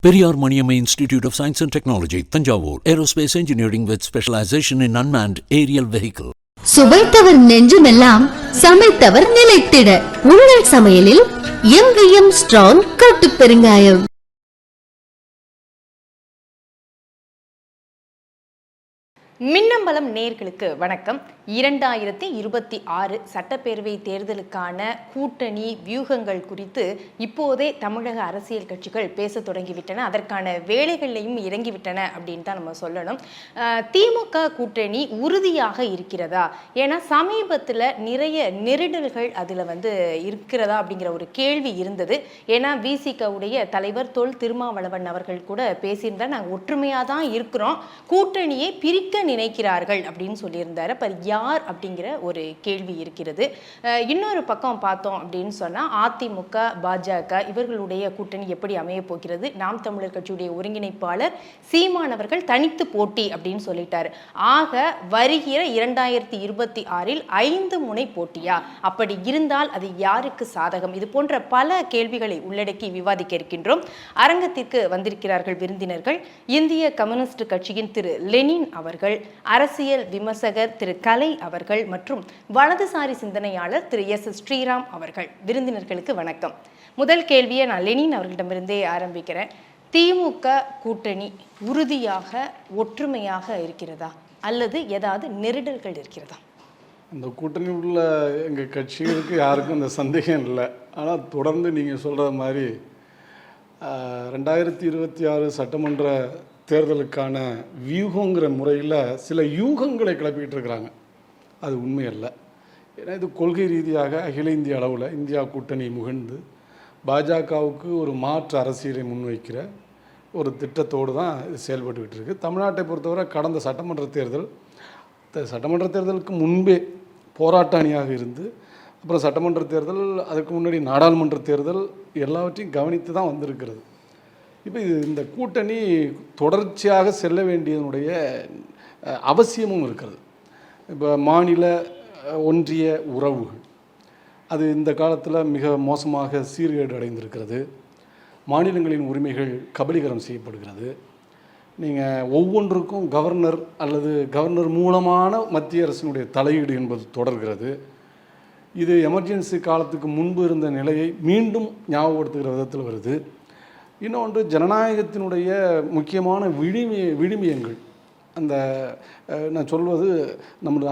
Periyar Maniamma Institute of Science and Technology, Thanjavur. Aerospace engineering with specialization in unmanned aerial vehicle. சுவைத்தவர் நெஞ்சுமெல்லாம் சமைத்தவர் நிலைத்திட உங்கள் சமையலில் எங்கேயும் strong கட்டு பெருங்காயம். மின்னம்பலம் நேயர்களுக்கு வணக்கம். 2026 சட்டப்பேரவை தேர்தலுக்கான கூட்டணி வியூகங்கள் குறித்து இப்போதே தமிழக அரசியல் கட்சிகள் பேச தொடங்கிவிட்டன. அதற்கான வேலைகளையும் இறங்கிவிட்டன அப்படின்னு தான் நம்ம சொல்லணும். திமுக கூட்டணி உறுதியாக இருக்கிறதா? ஏன்னா சமீபத்தில் நிறைய நெருடல்கள் அதில் இருக்கிறதா அப்படிங்கிற ஒரு கேள்வி இருந்தது. ஏன்னா விசிகவுடைய தலைவர் தொல் திருமாவளவன் அவர்கள் கூட பேசியிருந்தார். நாங்கள் ஒற்றுமையாக தான் இருக்கிறோம், கூட்டணியை பிரிக்க நினைக்கிறார்கள் அப்படின்னு சொல்லியிருந்தாரு. அப்ப யார் அப்படிங்கிற ஒரு கேள்வி இருக்கிறது. இன்னொரு பக்கம் பார்த்தோம் அப்படின்னு சொன்னா அதிமுக பாஜக இவர்களுடைய கூட்டணி எப்படி அமைய போகிறது? நாம் தமிழர் கட்சியுடைய ஒருங்கிணைப்பாளர் சீமான் அவர்கள் தனித்து போட்டி அப்படின்னு சொல்லிட்டாரு. ஆக வருகிற 2026 5 முனை போட்டியா? அப்படி இருந்தால் அது யாருக்கு சாதகம்? இது போன்ற பல கேள்விகளை உள்ளடக்கி விவாதிக்க இருக்கின்றோம். அரங்கத்திற்கு வந்திருக்கிறார்கள் விருந்தினர்கள். இந்திய கம்யூனிஸ்ட் கட்சியின் திரு லெனின் அவர்கள், அரசியல் விமர்சகர் திரு கலை அவர்கள் மற்றும் வலதுசாரி சிந்தனையாளர் திரு எஸ் ஸ்ரீராம் அவர்கள். விருந்தினர்களுக்கு வணக்கம். முதல் கேள்வியை நான் லெனின் அவர்களிடமிருந்தே ஆரம்பிக்கிறேன். திமுக கூட்டணி உறுதியாக ஒற்றுமையாக இருக்கிறதா அல்லது ஏதாவது நெருடல்கள் இருக்கிறதா? அந்த கூட்டணி உள்ள எங்கள் கட்சிகளுக்கு யாருக்கும் அந்த சந்தேகம் இல்லை. ஆனால் தொடர்ந்து நீங்கள் சொல்கிற மாதிரி 2026 சட்டமன்ற தேர்தலுக்கான வியூகங்கிற முறையில் சில யூகங்களை கிளப்பிக்கிட்டு இருக்கிறாங்க. அது உண்மை அல்ல. ஏன்னா இது கொள்கை ரீதியாக அகில இந்திய அளவில் இந்தியா கூட்டணி முகழ்ந்து பாஜகவுக்கு ஒரு மாற்று அரசியலை முன்வைக்கிற ஒரு திட்டத்தோடு தான் இது செயல்பட்டுக்கிட்டு இருக்குது. தமிழ்நாட்டை பொறுத்தவரை கடந்த சட்டமன்ற தேர்தலுக்கு முன்பே போராட்ட அணியாக இருந்து அப்புறம் சட்டமன்ற தேர்தல், அதுக்கு முன்னாடி நாடாளுமன்ற தேர்தல் எல்லாவற்றையும் கவனித்து தான் வந்திருக்கிறது. இப்போ இந்த கூட்டணி தொடர்ச்சியாக செல்ல வேண்டியதனுடைய அவசியமும் இருக்கிறது. இப்போ மாநில ஒன்றிய உறவுகள் அது இந்த காலத்தில் மிக மோசமாக சீர்கேடு அடைந்திருக்கிறது. மாநிலங்களின் உரிமைகள் கபலீகரம் செய்யப்படுகிறது. நீங்கள் ஒவ்வொன்றுக்கும் கவர்னர் அல்லது கவர்னர் மூலமான மத்திய அரசினுடைய தலையீடு என்பது தொடர்கிறது. இது எமர்ஜென்சி காலத்துக்கு முன்பு இருந்த நிலையை மீண்டும் ஞாபகப்படுத்துகிற விதத்தில் வருது. இன்னொன்று, ஜனநாயகத்தினுடைய முக்கியமான விழுமியங்கள், அந்த நான் சொல்வது நம்முடைய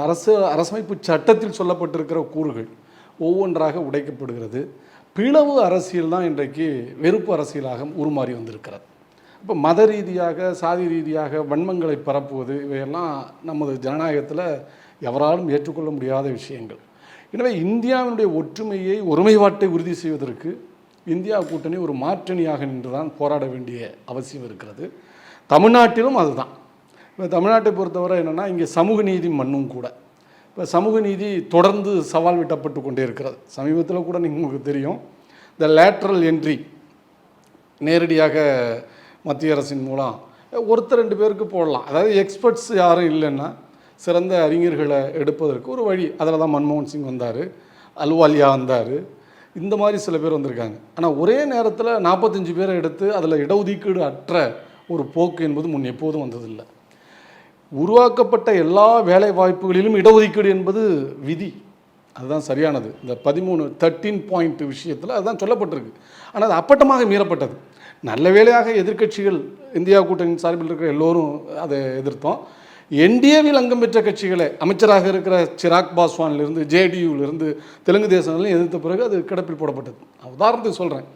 அரசமைப்பு சட்டத்தில் சொல்லப்பட்டிருக்கிற கூறுகள் ஒவ்வொன்றாக உடைக்கப்படுகிறது. பிளவு அரசியல் தான் இன்றைக்கு வெறுப்பு அரசியலாக உருமாறி வந்திருக்கிறது. இப்போ மத ரீதியாக சாதி ரீதியாக வன்மங்களை பரப்புவது இவையெல்லாம் நமது ஜனநாயகத்தில் எவராலும் ஏற்றுக்கொள்ள முடியாத விஷயங்கள். எனவே இந்தியாவினுடைய ஒற்றுமையை ஒருமைப்பாட்டை உறுதி செய்வதற்கு இந்தியா கூட்டணி ஒரு மாற்றணியாக நின்று தான் போராட வேண்டிய அவசியம் இருக்கிறது. தமிழ்நாட்டிலும் அதுதான். இப்போ தமிழ்நாட்டை பொறுத்தவரை என்னென்னா, இங்கே சமூக நீதி மண்ணும் கூட. இப்போ சமூக நீதி தொடர்ந்து சவால் விட்டப்பட்டு கொண்டே இருக்கிறது. சமீபத்தில் கூட உங்களுக்கு தெரியும், இந்த லேட்ரல் என்ட்ரி நேரடியாக மத்திய அரசின் மூலம் ஒருத்தர் 2 பேருக்கு போடலாம். அதாவது எக்ஸ்பர்ட்ஸ் யாரும் இல்லைன்னா சிறந்த அறிஞர்களை எடுப்பதற்கு ஒரு வழி. அதில் தான் மன்மோகன் சிங் வந்தார், அலுவாலியா வந்தார், இந்த மாதிரி சில பேர் வந்திருக்காங்க. ஆனால் ஒரே நேரத்தில் 45 பேரை எடுத்து அதில் இடஒதுக்கீடு அற்ற ஒரு போக்கு என்பது முன் எப்போதும் வந்ததில்லை. உருவாக்கப்பட்ட எல்லா வேலை வாய்ப்புகளிலும் இடஒதுக்கீடு என்பது விதி, அதுதான் சரியானது. இந்த 13 பாயிண்ட் விஷயத்தில் அதுதான் சொல்லப்பட்டிருக்கு. ஆனால் அது அப்பட்டமாக மீறப்பட்டது. நல்ல வேலையாக எதிர்க்கட்சிகள், இந்தியா கூட்டணியின் சார்பில் இருக்கிற எல்லோரும் அதை எதிர்த்தோம். என்டிஏவில் அங்கம் பெற்ற கட்சிகளை, அமைச்சராக இருக்கிற சிராக் பாஸ்வானிலிருந்து ஜேடியூவிலிருந்து தெலுங்கு தேசம்லாம் எதிர்த்த பிறகு அது கிடப்பில் போடப்பட்டது. உதாரணத்துக்கு சொல்கிறேன்.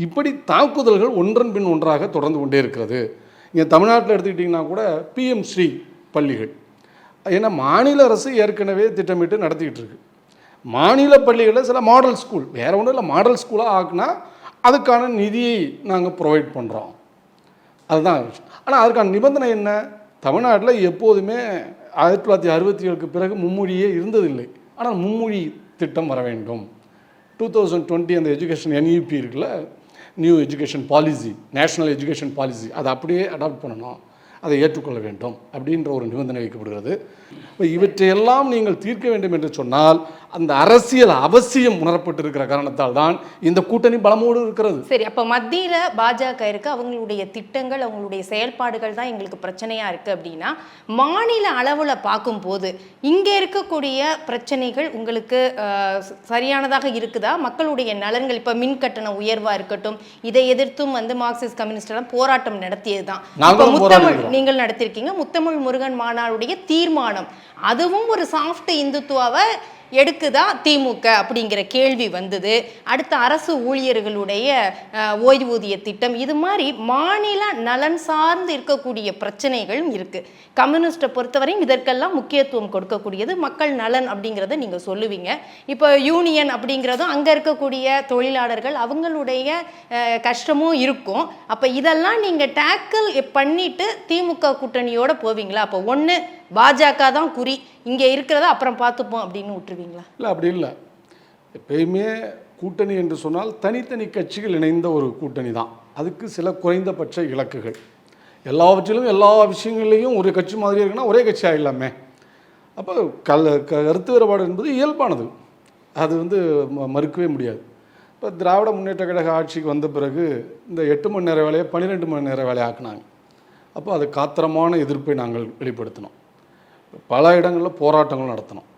இப்படி தாக்குதல்கள் ஒன்றன் பின் ஒன்றாக தொடர்ந்து கொண்டே இருக்கிறது. இங்கே தமிழ்நாட்டில் எடுத்துக்கிட்டிங்கன்னா கூட பிஎம் ஸ்ரீ பள்ளிகள், ஏன்னா மாநில அரசு ஏற்கனவே திட்டமிட்டு நடத்திக்கிட்டு இருக்கு. மாநில பள்ளிகளில் சில மாடல் ஸ்கூல், வேறு ஒன்றும் இல்லை, மாடல் ஸ்கூலாக ஆக்குனா அதுக்கான நிதியை நாங்கள் ப்ரொவைட் பண்ணுறோம், அதுதான். ஆனால் அதுக்கான நிபந்தனை என்ன? தமிழ்நாட்டில் எப்போதுமே 1967க்கு பிறகு மும்மொழியே இருந்ததில்லை. ஆனால் மும்மொழி திட்டம் வர வேண்டும். 2020 அந்த எஜுகேஷன் NEP இருக்குல்ல, new education policy, national education policy, அதை அப்படியே அடாப்ட் பண்ணணும், அதை ஏற்றுக்கொள்ள வேண்டும் அப்படின்ற ஒரு நிபந்தனை வைக்கப்படுகிறது. இப்போ இவற்றையெல்லாம் நீங்கள் தீர்க்க வேண்டும் என்று சொன்னால் அந்த அரசியல் அவசியம் உணரப்பட்டிருக்கிற காரணத்தால் தான் இந்த கூட்டணி பலமோடு இருக்கிறது. சரி, அப்ப மத்தியில பாஜக இருக்கு, அவங்களுடைய திட்டங்கள் அவங்களுடைய செயல்பாடுகள் தான் எங்களுக்கு பிரச்சனையா இருக்கு அப்படின்னா, மாநில அளவுல பார்க்கும்போது இங்க இருக்கக்கூடிய பிரச்சனைகள் உங்களுக்கு சரியானதாக இருக்குதா? மக்களுடைய நலன்கள், இப்ப மின் கட்டண உயர்வா இருக்கட்டும், இதை எதிர்த்தும் மார்க்சிஸ்ட் கம்யூனிஸ்ட் எல்லாம் போராட்டம் நடத்தியதுதான். நீங்கள் நடத்திருக்கீங்க. முத்தமிழ் முருகன் மாநாடுடைய தீர்மானம், அதுவும் ஒரு சாஃப்ட் இந்துத்துவாவை எடுக்குதா திமுக அப்படிங்கிற கேள்வி வந்தது. அடுத்த அரசு ஊழியர்களுடைய ஓய்வூதிய திட்டம், இது மாதிரி மாநில நலன் சார்ந்து இருக்கக்கூடிய பிரச்சனைகளும் இருக்கு. கம்யூனிஸ்டை பொறுத்தவரையும் இதற்கெல்லாம் முக்கியத்துவம் கொடுக்கக்கூடியது மக்கள் நலன் அப்படிங்கிறத நீங்க சொல்லுவீங்க. இப்போ யூனியன் அப்படிங்கிறதும் அங்க இருக்கக்கூடிய தொழிலாளர்கள் அவங்களுடைய கஷ்டமும் இருக்கும். அப்ப இதெல்லாம் நீங்க டேக்கிள் பண்ணிட்டு திமுக கூட்டணியோட போவீங்களா? அப்போ ஒன்று பாஜக தான் குறி, இங்கே இருக்கிறத அப்புறம் பார்த்துப்போம் அப்படின்னு விட்டுருவீங்களா? இல்லை, அப்படி இல்லை. எப்பயுமே கூட்டணி என்று சொன்னால் தனித்தனி கட்சிகள் இணைந்த ஒரு கூட்டணி தான். அதுக்கு சில குறைந்தபட்ச இலக்குகள், எல்லாவற்றிலும் எல்லா விஷயங்கள்லையும் ஒரு கட்சி மாதிரி இருக்குன்னா ஒரே கட்சி ஆகிடலாமே. அப்போ கருத்து வேறுபாடு என்பது இயல்பானது, அது மறுக்கவே முடியாது. இப்போ திராவிட முன்னேற்ற கழக ஆட்சிக்கு வந்த பிறகு இந்த 8 மணி நேர வேலையை 12 மணி நேர வேலையை ஆக்குனாங்க. அப்போ அது காத்திரமான எதிர்ப்பை நாங்கள் வெளிப்படுத்தினோம். பல இடங்களில் போராட்டங்கள் நடத்தினோம்.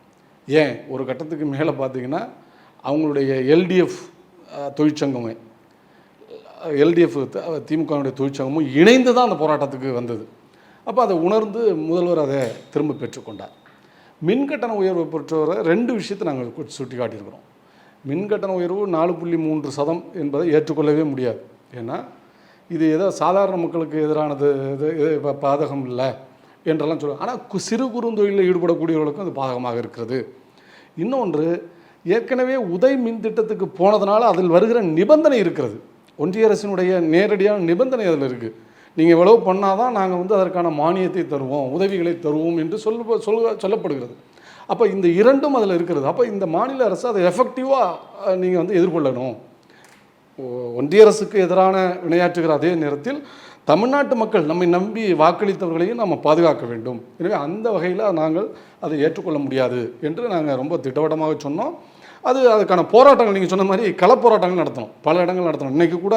ஏன், ஒரு கட்டத்துக்கு மேலே பார்த்தீங்கன்னா அவங்களுடைய எல்டிஎஃப் தொழிற்சங்கமே, எல்டிஎஃப் திமுகவுடைய தொழிற்சங்கமும் இணைந்து தான் அந்த போராட்டத்துக்கு வந்தது. அப்போ அதை உணர்ந்து முதல்வர் அதை திரும்ப பெற்றுக்கொண்டார். மின்கட்டண உயர்வை பொறுத்தவரை 2 விஷயத்தை நாங்கள் சுட்டி காட்டியிருக்கிறோம். மின்கட்டண உயர்வு 4.3% என்பதை ஏற்றுக்கொள்ளவே முடியாது. ஏன்னா இது ஏதோ சாதாரண மக்களுக்கு எதிரானது, இது பாதகம் இல்லை என்றெல்லாம் சொல்லுவாங்க. ஆனால் சிறு குறுந்தொழிலில் ஈடுபடக்கூடியவர்களுக்கும் அது பாதகமாக இருக்கிறது. இன்னொன்று, ஏற்கனவே உதய் மின் திட்டத்துக்கு போனதுனால அதில் வருகிற நிபந்தனை இருக்கிறது. ஒன்றிய அரசினுடைய நேரடியான நிபந்தனை அதில் இருக்குது. நீங்கள் எவ்வளவு பண்ணால் தான் நாங்கள் அதற்கான மானியத்தை தருவோம், உதவிகளை தருவோம் என்று சொல்லப்படுகிறது. அப்போ இந்த 2ம் அதில் இருக்கிறது. அப்போ இந்த மாநில அரசு அதை எஃபெக்டிவாக நீங்கள் எதிர்கொள்ளணும். ஒன்றிய அரசுக்கு எதிரான வினையாற்றுகிற அதே நேரத்தில் தமிழ்நாட்டு மக்கள் நம்மை நம்பி வாக்களித்தவர்களையும் நம்ம பாதுகாக்க வேண்டும். எனவே அந்த வகையில் நாங்கள் அதை ஏற்றுக்கொள்ள முடியாது என்று நாங்கள் ரொம்ப திட்டவட்டமாக சொன்னோம். அதுக்கான போராட்டங்கள் நீங்கள் சொன்ன மாதிரி களப்போராட்டங்கள் நடத்தணும், பல இடங்கள் நடத்தணும். இன்றைக்கி கூட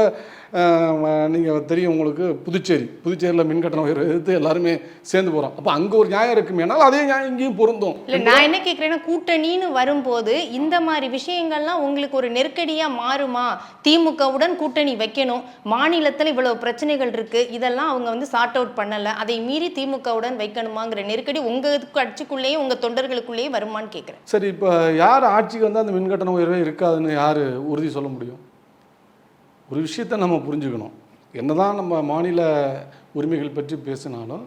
நீங்கள் தெரியும் உங்களுக்கு, புதுச்சேரியில் மின்கட்டண உயர்வு எதிர்த்து எல்லாருமே சேர்ந்து போகிறோம். அப்போ அங்கே ஒரு நியாயம் இருக்குமேனால் அதே நியாயம் இங்கேயும் பொருந்தும். இல்லை, நான் என்ன கேட்குறேன்னா, கூட்டணின்னு வரும்போது இந்த மாதிரி விஷயங்கள்லாம் உங்களுக்கு ஒரு நெருக்கடியாக மாறுமா? திமுகவுடன் கூட்டணி வைக்கணும், மாநிலத்தில் இவ்வளவு பிரச்சனைகள் இருக்குது, இதெல்லாம் அவங்க சார்ட் அவுட் பண்ணலை, அதை மீறி திமுகவுடன் வைக்கணுமாங்கிற நெருக்கடி உங்கள் கட்சிக்குள்ளேயும் உங்கள் தொண்டர்களுக்குள்ளேயே வருமானு கேட்குறேன். சரி, இப்போ யார் ஆட்சிக்கு அந்த மின்கட்டண உயர்வே இருக்காதுன்னு யார் உறுதி சொல்ல முடியும்? ஒரு விஷயத்தை நம்ம புரிஞ்சுக்கணும். என்னதான் நம்ம மாநில உரிமைகள் பற்றி பேசினாலும்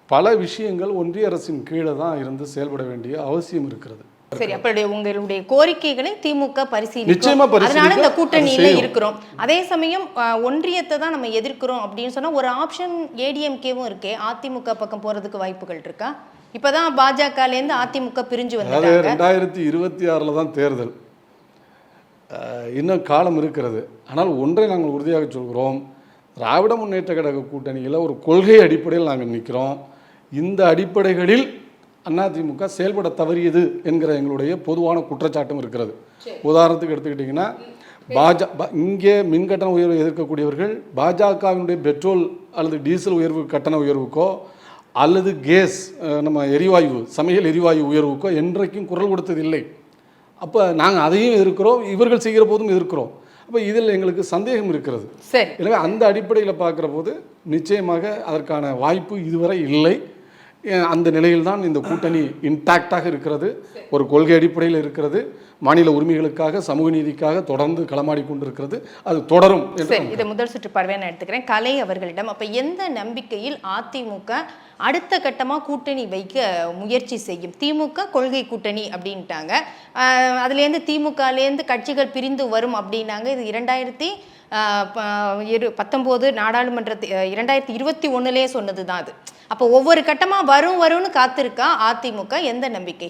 பல விஷயங்கள் ஒன்றிய அரசின் கீழே தான் இருந்து செயல்பட வேண்டிய அவசியம் இருக்கிறது. சரி, அப்படி உங்களுடைய கோரிக்கைகளை திமுக பரிசீலிக்கும், அதனால இந்த கூட்டணியில இருக்கிறோம். அதே சமயம் ஒன்றியத்தை தான் நம்ம எதிர்க்கிறோம் அப்படின்னு சொன்னா ஒரு ஆப்ஷன் ஏடிஎம்கேவும் இருக்கே, அதிமுக பக்கம் போறதுக்கு வாய்ப்புகள் இருக்கா? இப்பதான் பாஜகலேருந்து அதிமுக பிரிஞ்சு வந்தாங்க. 2026 தான் தேர்தல், இன்னும் காலம் இருக்கிறது. ஆனால் ஒன்றை நாங்கள் உறுதியாக சொல்கிறோம், திராவிட முன்னேற்ற கழக கூட்டணியில் ஒரு கொள்கை அடிப்படையில் நாங்கள் நிற்கிறோம். இந்த அடிப்படைகளில் அதிமுக செயல்பட தவறியது என்கிற எங்களுடைய பொதுவான குற்றச்சாட்டும் இருக்கிறது. உதாரணத்துக்கு எடுத்துக்கிட்டிங்கன்னா, இங்கே மின்கட்டண உயர்வை எதிர்க்கக்கூடியவர்கள் பாஜகவினுடைய பெட்ரோல் அல்லது டீசல் உயர்வு கட்டண உயர்வுக்கோ அல்லது கேஸ், நம்ம எரிவாயு, சமையல் எரிவாயு உயர்வுக்கோ என்றைக்கும் குரல் கொடுத்ததில்லை. அப்போ நாங்கள் அதையும் எதிர்க்கிறோம், இவர்கள் செய்கிற போதும் எதிர்க்கிறோம். அப்போ இதில் எங்களுக்கு சந்தேகம் இருக்கிறது. எனவே அந்த அடிப்படையில் பார்க்குற போது நிச்சயமாக அதற்கான வாய்ப்பு இதுவரை இல்லை. அந்த நிலையில் தான் இந்த கூட்டணி இன்டாக்டாக இருக்கிறது, ஒரு கொள்கை அடிப்படையில் இருக்கிறது, மாநில உரிமைகளுக்காக சமூக நீதிக்காக தொடர்ந்து களமாடி கொண்டிருக்கிறது, அது தொடரும். இதை முதல் சுற்று பார்வையை நான் எடுத்துக்கிறேன். கலை அவர்களிடம், அப்போ எந்த நம்பிக்கையில் அதிமுக அடுத்த கட்டமாக கூட்டணி வைக்க முயற்சி செய்யும்? திமுக கொள்கை கூட்டணி அப்படின்ட்டாங்க, அதுலேருந்து திமுகலேருந்து கட்சிகள் பிரிந்து வரும் அப்படின்னாங்க. இது 2019 நாடாளுமன்ற 2021 சொன்னது தான் அது. அப்போ ஒவ்வொரு கட்டமாக வரும்னு காத்திருக்கா அதிமுக? எந்த நம்பிக்கை?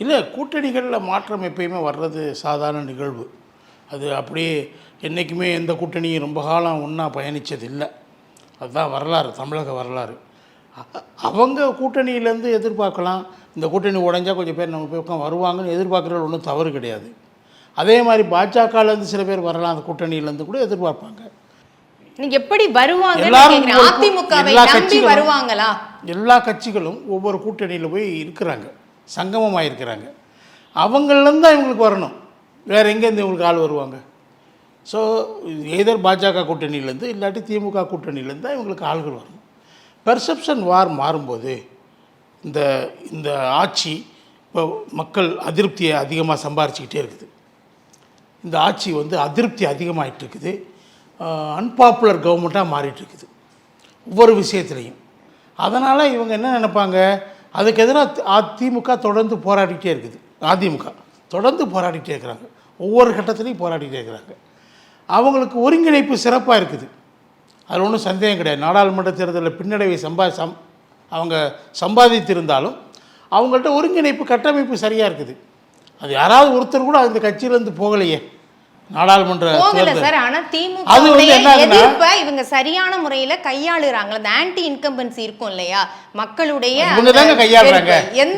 இல்லை, கூட்டணிகளில் மாற்றம் எப்பயுமே வர்றது சாதாரண நிகழ்வு. அது அப்படியே என்றைக்குமே எந்த கூட்டணியும் ரொம்ப காலம் ஒன்றா பயணித்தது இல்லை. அதுதான் வரலாறு, தமிழக வரலாறு. அவங்க கூட்டணியிலேருந்து எதிர்பார்க்கலாம், இந்த கூட்டணி உடைஞ்சா கொஞ்சம் பேர் நம்ம பக்கம் வருவாங்கன்னு எதிர்பார்க்குறது ஒன்றும் தவறு கிடையாது. அதே மாதிரி பாஜகலேருந்து சில பேர் வரலாம், அந்த கூட்டணியிலேருந்து கூட எதிர்பார்ப்பாங்க. நீங்க எப்படி வருவாங்க? அதிமுகவை நம்பி வருவாங்களா? எல்லா கட்சிகளும் ஒவ்வொரு கூட்டணியில் போய் இருக்கிறாங்க, சங்கமமாக இருக்கிறாங்க. அவங்கள்லேருந்து தான் இவங்களுக்கு வரணும், வேறு எங்கேருந்து இவங்களுக்கு ஆள் வருவாங்க? ஸோ எதர் பாஜக கூட்டணியிலேருந்து இல்லாட்டி திமுக கூட்டணியிலேருந்து தான் இவங்களுக்கு ஆள்கள் வரணும். பெர்செப்ஷன் வார் மாறும்போது இந்த இந்த ஆட்சி இப்போ மக்கள் அதிருப்தியை அதிகமாக சம்பாரிச்சிக்கிட்டே இருக்குது. இந்த ஆட்சி வந்து அதிருப்தி அதிகமாகிட்டு இருக்குது, அன்பாப்புலர் கவர்மெண்ட்டாக மாறிட்டுருக்குது ஒவ்வொரு விஷயத்துலையும். அதனால் இவங்க என்ன நினைப்பாங்க, அதுக்கு எதிராக திமுக தொடர்ந்து போராடிக்கிட்டே இருக்குது. அதிமுக தொடர்ந்து போராடிக்கிட்டே இருக்கிறாங்க, ஒவ்வொரு கட்டத்துலையும் போராடிக்கிட்டே இருக்கிறாங்க. அவங்களுக்கு ஒருங்கிணைப்பு சிறப்பாக இருக்குது, அதில் ஒன்றும் சந்தேகம் கிடையாது. நாடாளுமன்ற தேர்தலில் பின்னடைவை அவங்க சம்பாதித்திருந்தாலும் அவங்கள்ட்ட ஒருங்கிணைப்பு கட்டமைப்பு சரியாக இருக்குது. அது யாராவது ஒருத்தர் கூட அந்த கட்சியிலேருந்து போகலையே நாடாளுமன்ற தேர்தல். அது வந்து என்ன, இவங்க சரியான முறையில கையாளுறாங்க. அந்த ஆன்டி இன்கம்பன்சி இருக்கும் இல்லையா, மக்களுடைய இவங்க தாங்க கையாளுறாங்க,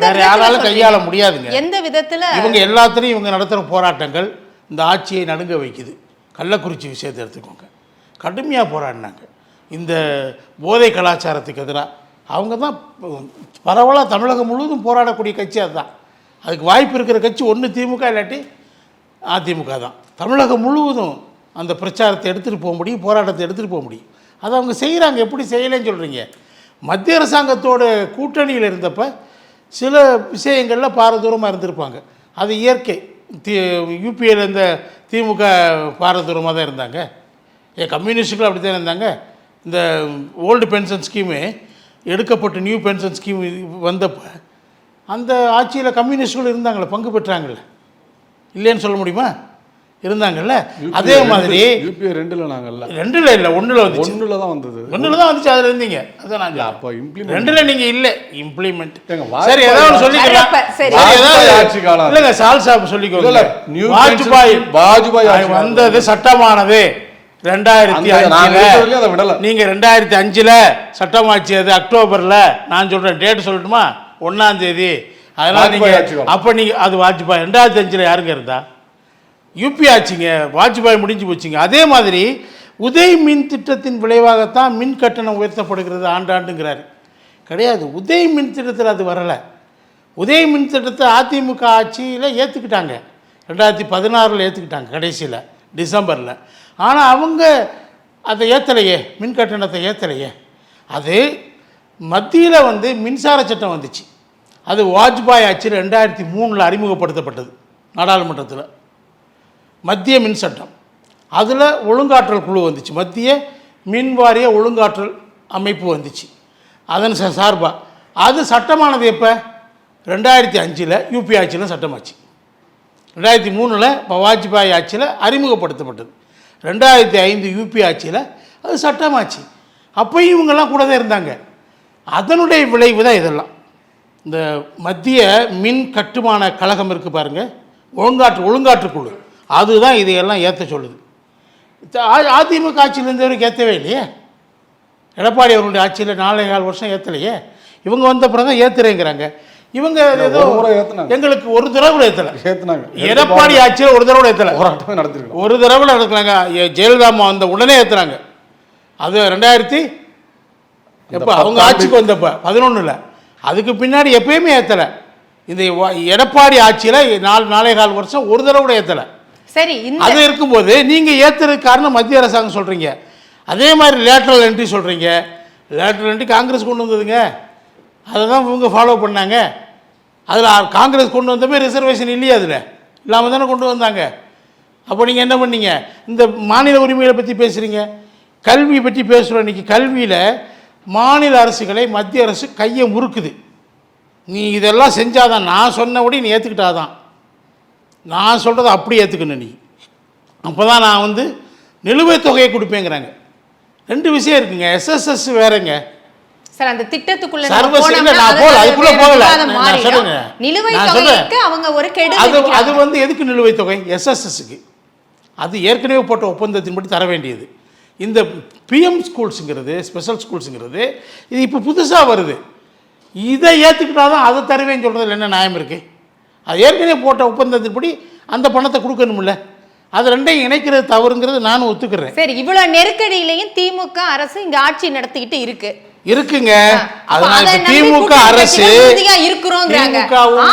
வேற யாராலும் கையாள முடியாதுங்க. எந்த விதத்துல இவங்க எல்லாத்துலையும் இவங்க நடத்துகிற போராட்டங்கள் இந்த ஆட்சியை நடுங்க வைக்குது. கள்ளக்குறிச்சி விஷயத்தை எடுத்துக்கோங்க, கடுமையாக போராடினாங்க இந்த போதை கலாச்சாரத்துக்கு எதிராக. அவங்க தான் பரவலாக தமிழகம் முழுவதும் போராடக்கூடிய கட்சி. அதுதான் அதுக்கு வாய்ப்பு இருக்கிற கட்சி ஒன்று திமுக இல்லாட்டி அதிமுக தான். தமிழகம் முழுவதும் அந்த பிரச்சாரத்தை எடுத்துகிட்டு போக முடியும், போராட்டத்தை எடுத்துகிட்டு போக முடியும். அதை அவங்க செய்கிறாங்க. எப்படி செய்யலைன்னு சொல்கிறீங்க? மத்திய அரசாங்கத்தோட கூட்டணியில் இருந்தப்போ சில விஷயங்களில் பாரதூரமாக இருந்திருப்பாங்க, அது இயற்கை. யூபிஏல இருந்த திமுக பாரதூரமாக தான் இருந்தாங்க. கம்யூனிஸ்டுகள் அப்படி தான் இருந்தாங்க. இந்த ஓல்டு பென்ஷன் ஸ்கீமு எடுக்கப்பட்டு நியூ பென்ஷன் ஸ்கீம் வந்தப்போ அந்த ஆட்சியில் கம்யூனிஸ்டுகள் இருந்தாங்களே, பங்கு பெற்றாங்கள்ல, இல்லைன்னு சொல்ல முடியுமா? இருந்தாங்கல்ல. அதே மாதிரி யூபிஏ 2ல் நாங்கள்ல 2ல் இல்லை 1ல் வந்து 1ல் தான் வந்தது. 1ல் தான் வந்துச்சு, அதில் இருந்தீங்க. அதான் நான் அப்போ இம்ப்ளிமெண்ட் 2ல் நீங்கள் இல்லை இம்ப்ளிமெண்ட். சரி, ஏதாவது சொல்லிக்கலாம். இல்லைங்க, சால் சாப் சொல்லிக்கோங்க. வாஜ்பாய் வந்தது சட்டமானது 2005. நீங்கள் 2005 சட்டமாச்சு, அது அக்டோபரில். நான் சொல்கிறேன் டேட் சொல்லட்டுமா? 1ஆம் தேதி. அதனால் நீங்கள் அப்போ நீங்கள் அது வாஜ்பாய் 2005 யாருங்க இருந்தா? யூபி ஆச்சுங்க, வாஜ்பாய் முடிஞ்சு போச்சுங்க. அதே மாதிரி உதய் மின் திட்டத்தின் விளைவாகத்தான் மின் கட்டணம் உயர்த்தப்படுகிறது ஆண்டாண்டுங்கிறாரு. கிடையாது, உதய் மின் திட்டத்தில் அது வரலை. உதய் மின் திட்டத்தை அதிமுக ஆட்சியில் ஏற்றுக்கிட்டாங்க, 2016 ஏற்றுக்கிட்டாங்க கடைசியில் டிசம்பரில். ஆனால் அவங்க அதை ஏற்றலையே, மின் கட்டணத்தை ஏற்றலையே. அது மத்தியில் வந்து மின்சார சட்டம் வந்துச்சு, அது வாஜ்பாய் ஆட்சியில் 2003 அறிமுகப்படுத்தப்பட்டது நாடாளுமன்றத்தில். மத்திய மின் சட்டம், அதில் ஒழுங்காற்றல் குழு வந்துச்சு, மத்திய மின் வாரிய ஒழுங்காற்றல் அமைப்பு வந்துச்சு. அதன் சார்பாக அது சட்டமானது எப்போ? 2005 யூபி ஆட்சியில் சட்டமாச்சு. 2003 இப்போ வாஜ்பாய் ஆட்சியில் அறிமுகப்படுத்தப்பட்டது. 2005 யூபி ஆட்சியில் அது சட்டமாச்சு. அப்போயும் இவங்கெல்லாம் கூட தான் இருந்தாங்க. அதனுடைய விளைவு தான் இதெல்லாம். இந்த மத்திய மின் கட்டுமான கழகம் இருக்குது பாருங்கள், ஒழுங்காற்றுக்குழு, அதுதான் இதையெல்லாம் ஏற்ற சொல்லுது. அதிமுக ஆட்சியில் இருந்தவருக்கு ஏற்றவே இல்லையே, எடப்பாடி அவருடைய ஆட்சியில் 4.25 வருஷம் ஏற்றலையே. இவங்க வந்த அப்புறம் தான் ஏற்றுறேங்கிறாங்க. இவங்க ஏதோ எங்களுக்கு ஒரு தடவை கூட ஏற்றலை. எடப்பாடி ஆட்சியில் ஒரு தடவை கூட ஏற்றலை, ஒரு தடவை நடக்கலாங்க. ஜெயலலிதா வந்த உடனே ஏற்றுறாங்க. அது 2000 எப்போ அவங்க ஆட்சிக்கு வந்தப்போ 11. அதுக்கு பின்னாடி எப்பயுமே ஏற்றலை. இந்த எடப்பாடி ஆட்சியில் 4.25 வருஷம் ஒரு தடவை கூட ஏற்றலை. சரி, அது இருக்கும்போது நீங்கள் ஏற்றுறதுக்கு காரணம் மத்திய அரசாங்கம் சொல்கிறீங்க. அதே மாதிரி லேட்ரல் என்ட்ரி சொல்கிறீங்க. லேட்ரல் என்ட்ரி காங்கிரஸ் கொண்டு வந்ததுங்க, அதை தான் இவங்க ஃபாலோ பண்ணாங்க. அதில் காங்கிரஸ் கொண்டு வந்தப்போ ரிசர்வேஷன் இல்லையா? அதில் இல்லாமல் தானே கொண்டு வந்தாங்க. அப்போ நீங்கள் என்ன பண்ணீங்க? இந்த மாநில உரிமைகளை பற்றி பேசுகிறீங்க, கல்வி பற்றி பேசுகிறோம். இன்றைக்கி கல்வியில் மாநில அரசுகளை மத்திய அரசு கையை முறுக்குது. நீ இதெல்லாம் செஞ்சாதான், நான் சொன்னபடி நீ ஏற்றுக்கிட்டாதான், நான் சொல்கிறத அப்படி ஏற்றுக்கணும் நீ, அப்போ தான் நான் வந்து நிலுவைத் தொகையை கொடுப்பேங்கிறாங்க. 2 விஷயம் இருக்குங்க. எஸ்எஸ்எஸ் வேறங்க சார், அந்த திட்டத்துக்குள்ள அது வந்து எதுக்கு நிலுவைத் தொகை? எஸ்எஸ்எஸ்க்கு. அது ஏற்கனவே போட்ட ஒப்பந்தத்தின்படி தர வேண்டியது. இந்த பிஎம் ஸ்கூல்ஸுங்கிறது, ஸ்பெஷல் ஸ்கூல்ஸுங்கிறது இது இப்போ புதுசாக வருது. இதை ஏற்றுக்கிட்டாதான் அதை தருவேன்னு சொல்கிறதுல என்ன நியாயம் இருக்குது? அது ஏற்கனவே போட்ட ஒப்பந்தத்தின்படி அந்த பணத்தை கொடுக்கணும்ல. அது ரெண்டையும் இணைக்கிறது தவறுங்கிறது நானும் ஒத்துக்கிறேன். சரி, இவ்வளவு நெருக்கடியிலையும் திமுக அரசு இங்க ஆட்சி நடத்திக்கிட்டு இருக்குங்க. அதனால திமுக அரசு இருக்கிறோங்கிறாங்க.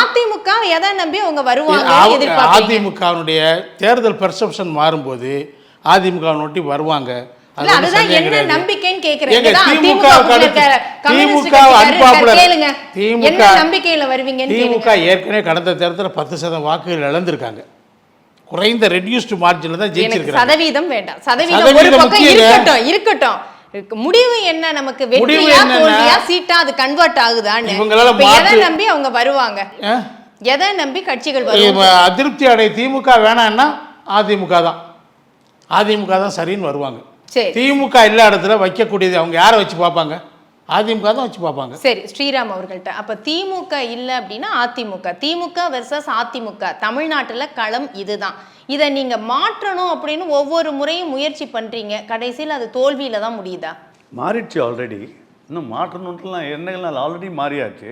அதிமுக எதை நம்பி அவங்க வருவாங்க? அதிமுகவுடைய தேர்தல் பெர்செப்ஷன் மாறும்போது அதிமுக நோட்டி வருவாங்க. அதுதான் என்ன நம்பிக்கைன்னு கேக்குறேன். நம்பிக்கையில வருவீங்க. திமுக ஏற்கனவே கடந்த தேர்தலில் 10% வாக்குகள் இழந்திருக்காங்க. குறைந்த ரெடியூஸ்டு மார்ஜின்ல தான் ஜெயிச்சிருக்காங்க. சதவீதம் வேண்டாம், சதவீதம் ஒரு பக்கம் இருக்கட்டும். முடிவு என்ன? நமக்கு வெற்றியா தோல்வியா சீட்டா அது கன்வெர்ட் ஆகுதான்னு எதை நம்பி அவங்க வருவாங்க? எதை நம்பி கட்சிகள் வருவாங்க? அதிருப்தி அடைய திமுக வேணாம்னா அதிமுக தான் சரின்னு வருவாங்க. திமுக எல்லா இடத்துல வைக்கக்கூடியது அவங்க யாரை வச்சு பார்ப்பாங்க? அதிமுக தான் வச்சு பார்ப்பாங்க. சரி, ஸ்ரீராம் அவர்கள்ட்ட அப்ப திமுக இல்லை அப்படின்னா அதிமுக, திமுக வெர்சஸ் அதிமுக, தமிழ்நாட்டுல களம் இதுதான். இதை நீங்க மாற்றணும் அப்படின்னு ஒவ்வொரு முறையும் முயற்சி பண்றீங்க, கடைசியில் அது தோல்வியில தான் முடியுதா? மாறிடுச்சு ஆல்ரெடி. இன்னும் மாற்றணுன்ட்டுலாம் எண்ணங்கள் ஆல்ரெடி மாறியாச்சு.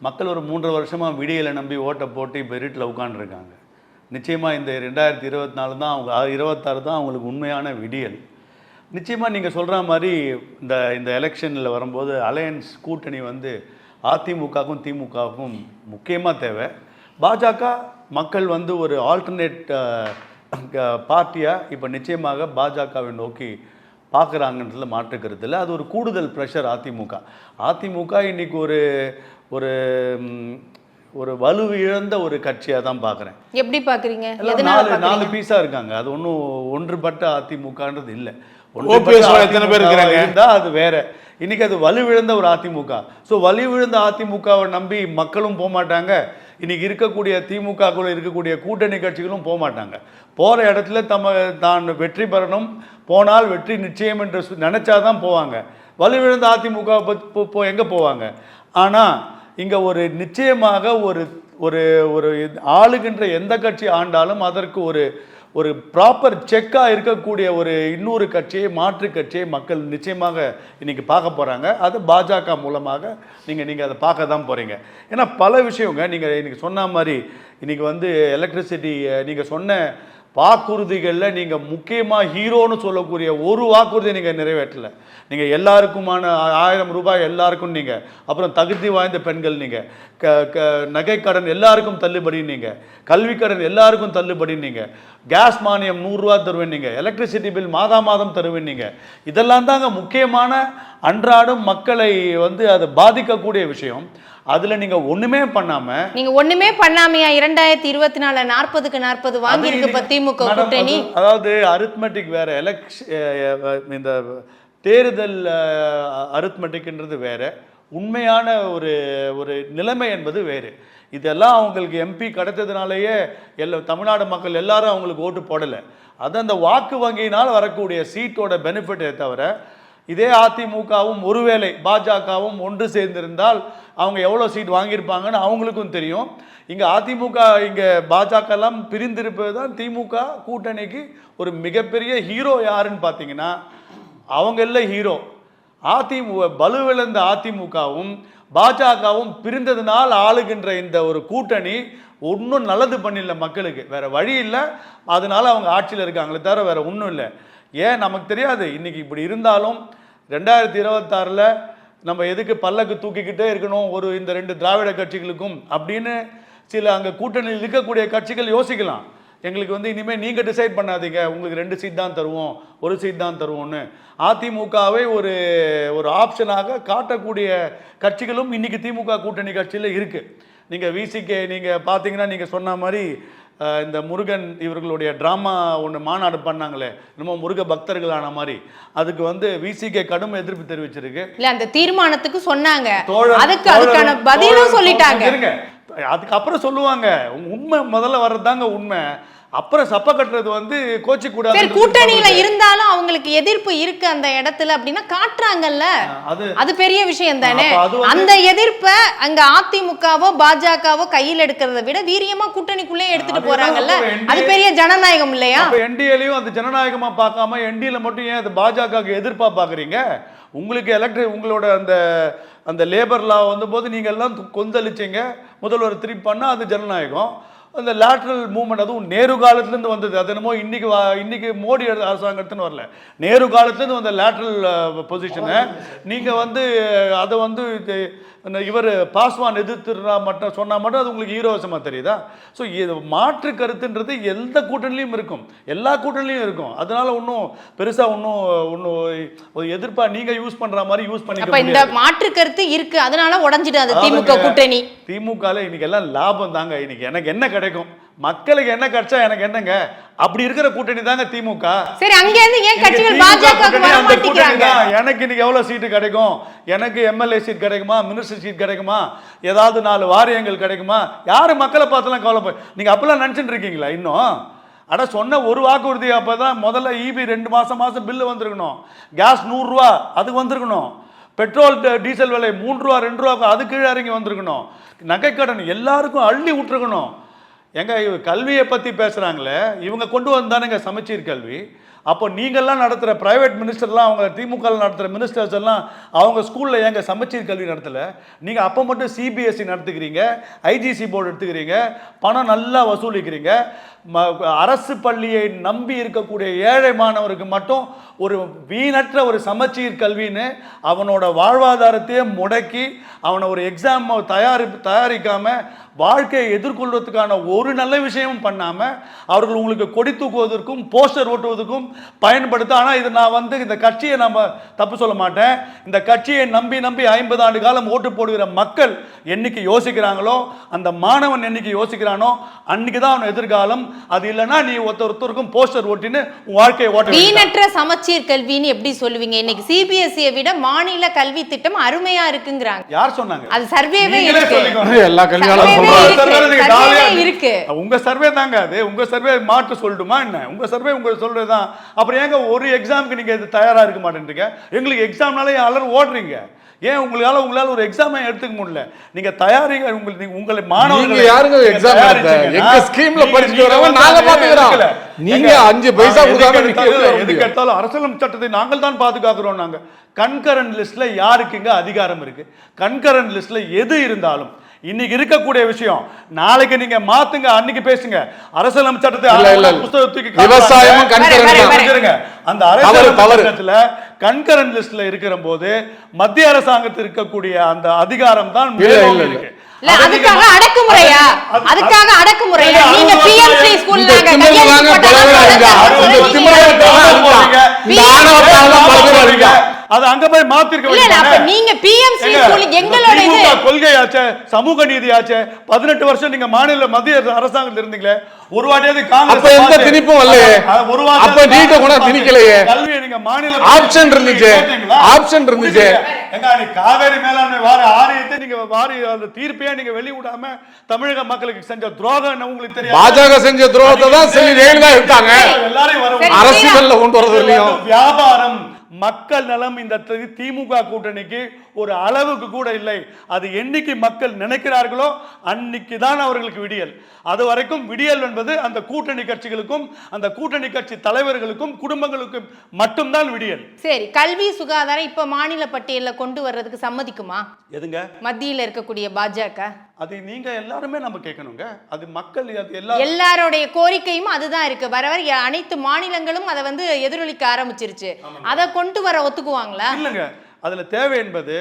மக்கள் ஒரு 3 வருஷமாக விடியலை நம்பி ஓட்டை போட்டு இப்போ இருட்டில் உட்காந்துருக்காங்க. நிச்சயமாக இந்த 2024 தான் அவங்க 26 தான் அவங்களுக்கு உண்மையான விடியல். நிச்சயமாக நீங்கள் சொல்கிற மாதிரி இந்த எலெக்ஷனில் வரும்போது அலையன்ஸ் கூட்டணி வந்து அதிமுகவுக்கும் திமுகவுக்கும் முக்கியமாக தேவை. பாஜக மக்கள் வந்து ஒரு ஆல்டர்னேட் பார்ட்டியாக இப்போ நிச்சயமாக பாஜகவை நோக்கி பார்க்குறாங்கன்றதுல மாற்றுக்கிறது இல்லை. அது ஒரு கூடுதல் ப்ரெஷர் அதிமுக இன்றைக்கி ஒரு ஒரு வலு இழந்த ஒரு கட்சியாக தான் பார்க்குறேன். எப்படி பார்க்குறீங்க? 4 பீஸாக இருக்காங்க. அது ஒன்றும் ஒன்றுபட்ட அதிமுகன்றது இல்லை. எத்தனை பேர் இருக்கிறாங்க அது வேற. இன்னைக்கு அது வலுவிழந்த ஒரு அதிமுக. ஸோ வலுவிழந்த அதிமுகவை நம்பி மக்களும் போக மாட்டாங்க. இன்னைக்கு இருக்கக்கூடிய திமுகக்குள்ள இருக்கக்கூடிய கூட்டணி கட்சிகளும் போக மாட்டாங்க. போகிற இடத்துல தான் வெற்றி பெறணும், போனால் வெற்றி நிச்சயம் என்று நினைச்சாதான் போவாங்க. வலுவிழந்த அதிமுக எங்கே போவாங்க? ஆனால் இங்கே ஒரு நிச்சயமாக ஒரு ஒரு ஆளுகின்ற எந்த கட்சி ஆண்டாலும் அதற்கு ஒரு ப்ராப்பர் செக்காக இருக்கக்கூடிய ஒரு இன்னொரு கட்சியை, மாற்று கட்சியை மக்கள் நிச்சயமாக இன்றைக்கி பார்க்க போகிறாங்க. அது பாஜக மூலமாக நீங்கள் அதை பார்க்க தான் போகிறீங்க. ஏன்னா பல விஷயங்க நீங்கள் இன்றைக்கி சொன்ன மாதிரி இன்றைக்கி வந்து எலக்ட்ரிசிட்டி நீங்கள் சொன்ன வாக்குறுதிகளில் நீங்கள் முக்கியமாக ஹீரோன்னு சொல்லக்கூடிய ஒரு வாக்குறுதியை நீங்கள் நிறைவேற்றலை. நீங்கள் எல்லாருக்குமான 1000 ரூபாய் எல்லாருக்கும் நீங்கள், அப்புறம் தகுதி வாய்ந்த பெண்கள் நீங்கள், நகைக்கடன் எல்லாருக்கும் தள்ளுபடி நீங்கள், கல்விக்கடன் எல்லாருக்கும் தள்ளுபடி நீங்கள், கேஸ் மானியம் 100 ரூபா தருவேன் நீங்கள், எலக்ட்ரிசிட்டி பில் மாதம் தருவேன் நீங்கள். இதெல்லாம் தாங்க முக்கியமான அன்றாடம் மக்களை வந்து அது பாதிக்கக்கூடிய விஷயம். அதுல நீங்க ஒண்ணுமே பண்ணாமையா 2024 40க்கு 40 வாங்கி இருக்கு திமுக கூட்டணி. அதாவது அரித்மெட்டிக் வேற, இந்த தேர்தல் அரித்மெட்டிக்ன்றது வேற, உண்மையான ஒரு நிலைமை என்பது வேறு. இதெல்லாம் அவங்களுக்கு எம்பி கிடைத்ததுனாலேயே தமிழ்நாடு மக்கள் எல்லாரும் அவங்களுக்கு ஓட்டு போடலை. அது அந்த வாக்கு வங்கியினால் வரக்கூடிய சீட்டோட பெனிஃபிட்டே தவிர, இதே அதிமுகவும் ஒருவேளை பாஜகவும் ஒன்று சேர்ந்திருந்தால் அவங்க எவ்வளோ சீட் வாங்கியிருப்பாங்கன்னு அவங்களுக்கும் தெரியும். இங்கே அதிமுக இங்கே பாஜக எல்லாம் பிரிந்திருப்பது தான் திமுக கூட்டணிக்கு ஒரு மிகப்பெரிய ஹீரோ யாருன்னு பார்த்தீங்கன்னா அவங்க இல்லை ஹீரோ. வலுவிழந்த அதிமுகவும் பாஜகவும் பிரிந்ததுனால் ஆளுகின்ற இந்த ஒரு கூட்டணி ஒன்றும் நல்லது பண்ணிடல மக்களுக்கு. வேற வழி இல்லை, அதனால அவங்க ஆட்சியில் இருக்காங்களே தவிர வேற ஒன்றும் இல்லை. ஏன் நமக்கு தெரியாது. இன்னைக்கு இப்படி இருந்தாலும் 2026 நம்ம எதுக்கு பல்லக்கு தூக்கிக்கிட்டே இருக்கணும் இந்த 2 திராவிட கட்சிகளுக்கும் அப்படின்னு சில அங்கே கூட்டணியில் இருக்கக்கூடிய கட்சிகள் யோசிக்கலாம். எங்களுக்கு வந்து இனிமேல் நீங்கள் டிசைட் பண்ணாதீங்க, உங்களுக்கு 2 சீட் தான் தருவோம், 1 சீட் தான் தருவோம்னு அதிமுகவை ஒரு ஆப்ஷனாக காட்டக்கூடிய கட்சிகளும் இன்னைக்கு திமுக கூட்டணி கட்சியில் இருக்குது. நீங்கள் விசிகே நீங்கள் பார்த்தீங்கன்னா நீங்கள் சொன்ன மாதிரி இந்த முருகன் இவர்களுடைய ட்ராமா ஒன்று மாநாடு பண்ணாங்களே, நம்ம முருக பக்தர்களான மாதிரி, அதுக்கு வந்து விசிகே கடும் எதிர்ப்பு தெரிவிச்சிருக்கு. இல்ல அந்த தீர்மானத்துக்கு சொன்னாங்க, அதுக்கான பதிலும் சொல்லிட்டாங்க. அதுக்கப்புறம் சொல்லுவாங்க. உண்மை முதல்ல வர்றதாங்க உண்மை. அப்புறம் சப்ப கட்டுறது வந்து கோச்சி கூடாது. சரி, கூட்டணியில இருந்தாலும் அவங்களுக்கு எதிர்ப்பு இருக்கு அந்த இடத்துல அப்படின்னா காட்டுறாங்கல்ல, அது பெரிய விஷயம் தானே. அந்த எதிர்ப்பை அங்க அதிமுகவோ பாஜகவோ கையில் எடுக்கிறத விட வீரியமா கூட்டணிக்குள்ளே எடுத்துட்டு போறாங்கல்ல, அது பெரிய ஜனநாயகம் இல்லையா? என்டிஏலையும் அந்த ஜனநாயகமா பார்க்காம என்டிஏல மட்டும் ஏன் அது பாஜகவுக்கு எதிர்ப்பா பாக்குறீங்க? உங்களுக்கு உங்களோட அந்த அந்த லேபர் லா வந்த போது நீங்க எல்லாம் கொந்தளிச்சீங்க, முதல்வர் திருப்பி பண்ணா அது ஜனநாயகம். அந்த லேட்ரல் மூவ்மெண்ட் அதுவும் நேரு காலத்துலேருந்து வந்தது. அது என்னமோ இன்னைக்கு மோடி அரசாங்கத்துன்னு வரல, நேரு காலத்துலேருந்து வந்த லேட்ரல் பொசிஷனை நீங்கள் வந்து அதை வந்து இவர் பாஸ்வான் எதிர்த்துறா மட்டும் சொன்னால் மட்டும் அது உங்களுக்கு ஹீரோசமாக தெரியுதா? ஸோ இது மாற்று கருத்துன்றது எந்த கூட்டணிலையும் இருக்கும், எல்லா கூட்டணிலையும் இருக்கும். அதனால ஒன்றும் பெருசாக ஒன்றும் எதிர்ப்பாக நீங்கள் யூஸ் பண்ணுற மாதிரி யூஸ் பண்ணிக்க இந்த மாற்று கருத்து இருக்கு, அதனால உடஞ்சிடாது திமுக கூட்டணி. திமுகவில் இன்னைக்கு எல்லாம் லாபம் தாங்க. இன்னைக்கு எனக்கு என்ன கிடைக்கும், மக்களுக்கு என்ன கிடைச்சா எனக்கு என்னங்க, அப்படி இருக்கிற கூட்டணி தாங்க திமுக. சரி, அங்க இருந்து ஏன் கட்சிகள் பாஜகவுக்கு வர மாட்டேங்கிறாங்க? எனக்கு இன்னைக்கு எவ்வளவு சீட்டு கிடைக்கும், எனக்கு எம்எல்ஏ சீட் கிடைக்குமா, மினிஸ்டர் சீட் கிடைக்குமா, ஏதாவது 4 வாரியங்கள் கிடைக்குமா, யாரு மக்களை பார்த்துலாம் கவலைப்பட நீங்க அப்பெல்லாம் நினைச்சிட்டு இருக்கீங்களா? இன்னும் அட சொன்ன ஒரு வாக்குறுதி அப்பதான் முதல்ல EB 2 மாசம் பில்லு வந்திருக்கணும், கேஸ் 100 ரூபா அது வந்திருக்கணும், பெட்ரோல் டீசல் விலை 3 ரூபா 2 ரூபா அது கீழே இறங்கி வந்திருக்கணும், நகைக்கடன் எல்லாருக்கும் அள்ளி விட்டுருக்கணும். எங்க கல்வியை பற்றி பேசுகிறாங்களே, இவங்க கொண்டு வந்தானுங்க சமச்சீர் கல்வி. அப்போ நீங்கள்லாம் நடத்துகிற ப்ரைவேட் மினிஸ்டர்லாம், அவங்க திமுக நடத்துகிற மினிஸ்டர்ஸ் எல்லாம் அவங்க ஸ்கூலில் ஏங்க சமச்சீர் கல்வி நடத்தலை? நீங்கள் அப்போ மட்டும் CBSE நடத்துக்கிறீங்க, IGC போர்டு எடுத்துக்கிறீங்க, பணம் நல்லா வசூலிக்கிறீங்க. அரசு பள்ளியை நம்பி இருக்கக்கூடிய ஏழை மாணவருக்கு மட்டும் ஒரு வீணற்ற ஒரு சமச்சீர் கல்வின்னு அவனோட வாழ்வாதாரத்தையே முடக்கி அவனை ஒரு எக்ஸாம் தயாரிக்காம வாழ்க்கையை எதிர்கொள்வதற்கான ஒரு நல்ல விஷயமும் பண்ணாம அவர்கள் உங்களுக்கு கொடி தூக்குவதற்கும் போஸ்டர் ஓட்டுவதற்கும் பயன்படுத்த. ஆனா இது நான் வந்து இந்த கட்சியை நம்ம தப்பு சொல்ல மாட்டேன். இந்த கட்சியை நம்பி 50 ஆண்டு காலம் ஓட்டு போடுகிற மக்கள் என்னைக்கு யோசிக்கிறாங்களோ, அந்த மாணவன் என்னைக்கு யோசிக்கிறானோ அன்னைக்கு தான் அவன் எதிர்காலம். அது இல்லைன்னா நீ ஒருத்தருக்கும் போஸ்டர் ஓட்டின்னு வாழ்க்கையை ஓட்ட. வீணற்ற சமச்சீர் கல்வின்னு எப்படி சொல்லுவீங்க? இன்னைக்கு CBSE விட மாநில கல்வி திட்டம் அருமையா இருக்குங்கிறாங்க. யார் சொன்னாங்க? அது சர்வேவே இருக்கு, எல்லா கல்வியாளரும் இருக்கு. உங்க சர்வே தாங்க அது. உங்க சர்வே மாற்று சொல்லட்டுமா என்ன? உங்க சர்வே உங்களுக்கு சொல்றதுதான். அப்புறம் ஏங்க ஒரு எக்ஸாமுக்கு நீங்க தயாரா இருக்க மாட்டேன்றீங்க? எங்களுக்கு எக்ஸாம்னாலே எல்லாரும் ஓடுறீங்க. ஏன் உங்களால ஒரு எக்ஸாம் எடுத்துக்க முடியல? நீங்க தயாரிங்க. உங்களை மாணவர்கள் யாருங்க எக்ஸாம் எங்க ஸ்கீம்ல படிச்சிட்டு வரவங்க நாங்க பாத்துக்கறோம். நீங்க 5 பைசா கொடுக்காம எதுக்கு எடுத்தாலும் அரசியல் சட்டத்தை நாங்கள் தான் பாதுகாக்கிறோம். நாங்க கன்கரண்ட் லிஸ்ட்ல யாருக்குங்க அதிகாரம் இருக்கு? கன்கரண்ட் லிஸ்ட்ல எது இருந்தாலும் இன்னைக்கு இருக்கக்கூடிய விஷயம் நாளைக்கு நீங்க மாத்துங்க, அன்னைக்கு பேசுங்க. அரசியல் சட்டத்தை புத்தகத்துக்கு விவசாயமும் அந்த அரசியல் சட்டத்துல கன்கரண்ட் லிஸ்ட்ல இருக்கிற போது மத்திய அரசாங்கத்தில் இருக்கக்கூடிய அந்த அதிகாரம் தான் இருக்கு. அதுக்காக அடக்குமுறையா? அதுக்காக அடக்குமுறையா? நீங்க PMC ஸ்கூல்ல அது அங்க போய் மாத்திருக்க. நீங்க PMC ஸ்கூல் எங்களோட கொள்கையாச்சே, சமூக நீதியாச்சே. 18 வருஷம் நீங்க மாநில மத்திய அரசாங்கத்தில் இருந்தீங்களே, ஒரு வாட்டியாவது காங்கிரஸ் அப்ப எந்த திணிப்பும் வரலையே. ஒரு வாட்டி அப்ப நீட்ட கூட திணிக்கலையே. கல்வியை நீங்க மாநில ஆப்ஷன் இருந்துச்சு, ஆப்ஷன் இருந்துச்சு. எங்க நீ காவேரி மேலாண்மை வார ஆரியத்தை நீங்க அந்த தீர்ப்பையா நீங்க வெளியிடாம தமிழக மக்களுக்கு செஞ்ச துரோகம் உங்களுக்கு தெரியும். பாஜக செஞ்ச துரோகத்தை தான் சொல்லி ஜெயிலா இருக்காங்க. எல்லாரையும் அரசியல்ல கொண்டு வரது இல்லையோ. வியாபாரம் மக்கள் நலம் இந்த திமுக கூட்டணிக்கு ஒரு அளவுக்கு கூட இல்லை. அது என்னைக்கு மக்கள் நினைக்கிறார்களோ அன்னைக்கு தான் அவர்களுக்கு விடியல். அது வரைக்கும் விடியல் என்பது அந்த கூட்டணி கட்சிகளுக்கும் அந்த கூட்டணி கட்சி தலைவர்களுக்கும் குடும்பங்களுக்கும் மட்டும்தான் விடியல். சரி, கல்வி சுகாதாரம் இப்ப மாநில பட்டியல்ல கொண்டு வர்றதுக்கு சம்மதிக்குமா? எதுங்க மத்தியில இருக்கக்கூடிய பாஜக? அது நீங்க எல்லாருமே நம்ம கேட்கணுங்க. அது மக்கள் எல்லாரோடைய கோரிக்கையும் அதுதான் இருக்கு. வர அனைத்து மாநிலங்களும் அதை வந்து எதிரொலிக்க ஆரம்பிச்சிருச்சு. அதை கொண்டு வர ஒத்துக்குவாங்களா? இல்லங்க, அதுல தேவை என்பது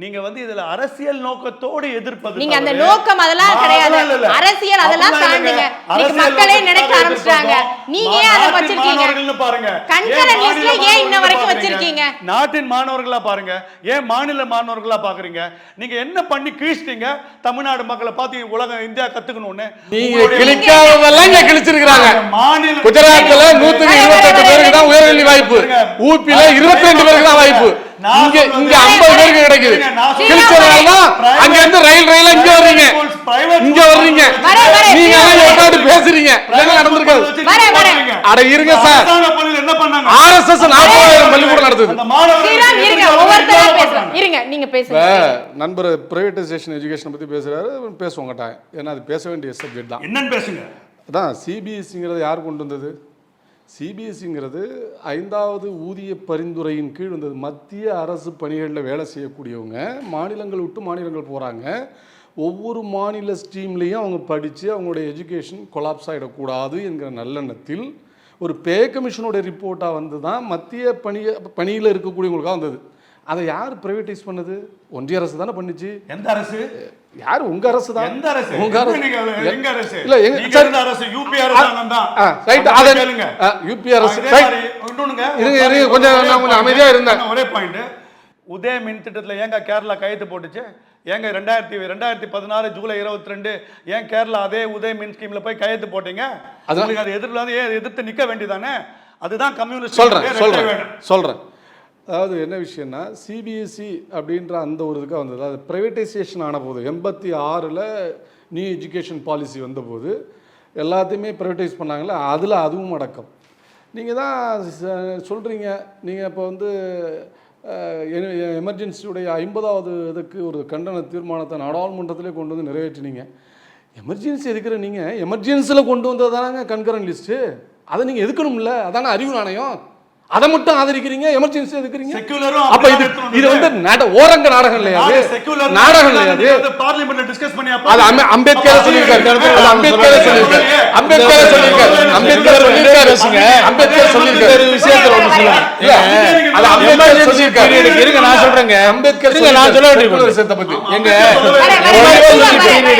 நீங்க வந்து இதுல அரசியல் நோக்கத்தோடு எதிர்ப்பது. நீங்க அந்த நோக்கம் அதெல்லாம் கிடையாது. அரசியல் அதெல்லாம் தாண்டுங்க. நீங்க மக்களே நினைக்க ஆரம்பிச்சாங்க. நீங்க ஏன் அதை வச்சிருக்கீங்க பாருங்க. கன்கரண்ட் லிஸ்ட்ல ஏன் இன்ன வரைக்கும் வச்சிருக்கீங்க? நாட்டின் மாணவர்களா பாருங்க, ஏன் மாநில மாணவர்களா பாக்குறீங்க? நீங்க என்ன பண்ணி கீழ்ச்சிட்டீங்க தமிழ்நாடு மக்களை பார்த்து உலகம் இந்தியா கத்துக்கணும்னு? நீங்க கிளிக்காததெல்லாம் இங்க கிழிச்சிருக்காங்க. குஜராத்ல 128 பேருக்கு தான் உயர்கல்வி வாய்ப்பு, ஊபில 22 பேருக்கு தான் வாய்ப்பு. இங்க 50 பேருக்கு கிடைக்குது. கிழிச்சதுனாலதான் அங்க இருந்து ரயிலா இங்க வர்றீங்க, இங்க வர்றீங்க, நீங்க எல்லாம் பேசுறீங்க, நடந்திருக்காது. அட இருங்க சார், RSS 40,000 பள்ளிக்கூடம் நடத்துது. நண்பர் பிரைவேடைசேஷன் எஜுகேஷன் பத்தி பேசுறாரு, பேசுவோங்கட்டா, ஏன்னா அது பேச வேண்டிய சப்ஜெக்ட் தான். என்னன்னு பேசுங்க. அதான் சிபிஎஸ்சிங்கிறது யார் கொண்டு வந்தது? சிபிஎஸ்சிங்கிறது 5வது ஊதிய பரிந்துரையின் கீழ் வந்தது. மத்திய அரசு பணிகளில் வேலை செய்யக்கூடியவங்க மாநிலங்கள் விட்டு மாநிலங்கள் போகிறாங்க. ஒவ்வொரு மாநில ஸ்ட்ரீம்லேயும் அவங்க படித்து அவங்களுடைய எஜுகேஷன் கொலாப்ஸ் ஆகிடக்கூடாது என்கிற நல்லெண்ணத்தில் ஒரு பே கமிஷனுடைய ரிப்போர்ட்டாக வந்து தான் மத்திய பணியில் இருக்கக்கூடியவங்களுக்காக வந்தது. அதை யார் பிரைவேடைஸ் பண்ணது? ஒன்றிய அரசு தானே பண்ணுச்சு. எந்த அரசு? யார்? உங்க அரசு தான். எந்த அரசு? உங்க அரசு. எங்க அரசு? இல்ல எங்க அரசு யூபி அரசு தான். ரைட், அத கேளுங்க. யூபி அரசு. இன்னொன்னுங்க, இருங்க கொஞ்சம் நான் கொஞ்சம் அமைதியா இருந்தேன். ஒரே பாயிண்ட். உதய மின் திட்டத்துல ஏங்க கேரளா கையெழுத்து போட்டுச்சு? ஏங்க 2014 ஜூலை 22 ஏன் கேரளா அதே உதய மின் ஸ்கீம்ல போய் கையெழுத்து போட்டீங்க? உங்களுக்கு அது எதிர்த்து நிக்க வேண்டியதானே? அதுதான் கம்யூனிஸ்ட். சொல்றேன். அதாவது என்ன விஷயம்னா, சிபிஎஸ்சி அப்படின்ற அந்த ஒரு இதுக்காக வந்தது. அது ப்ரைவேட்டைசேஷன் ஆன போது 86ல் நியூ எஜுகேஷன் பாலிசி வந்தபோது எல்லாத்தையுமே ப்ரைவேட்டைஸ் பண்ணாங்களே, அதில் அதுவும் அடக்கம். நீங்கள் தான் சொல்கிறீங்க, நீங்கள் இப்போ வந்து எமர்ஜென்சியுடைய 50வது இதுக்கு ஒரு கண்டன தீர்மானத்தை நாடாளுமன்றத்திலே கொண்டு வந்து நிறைவேற்றினீங்க. எமர்ஜென்சி எதுக்குற நீங்கள்? எமர்ஜென்சியில் கொண்டு வந்தது தானங்க கன்கரண்ட் லிஸ்ட்டு. அதை நீங்கள் எதுக்கணும்ல, அதான அறிவு நாணயம். அதை மட்டும் ஆதரிக்கிறீங்க, எமர்ஜென்சி எதுக்குறீங்க? அப்ப இது வந்து ஓரங்க நாடகம் இல்லையா? நாடகம் இல்லையா? பார்லிமெண்ட்ல டிஸ்கஸ் பண்ணி அது அம்பேத்கர் சொல்லியிருக்காரு. அம்பேத்கர் சொல்லியிருக்காரு. அம்பேத்கர் சொல்லியிருக்காரு. அம்பேத்கர் சொல்லியிருக்காரு. அம்பேத்கர் சொல்லியிருக்காரு. விஷயத்துல ஒண்ணு சொல்லுங்க. அது அம்பேத்கர் சொல்லியிருக்காரு. இருங்க நான் சொல்றேங்க. அம்பேத்கர் நான் சொல்ல வேண்டிய விஷயத்தை பத்தி எங்க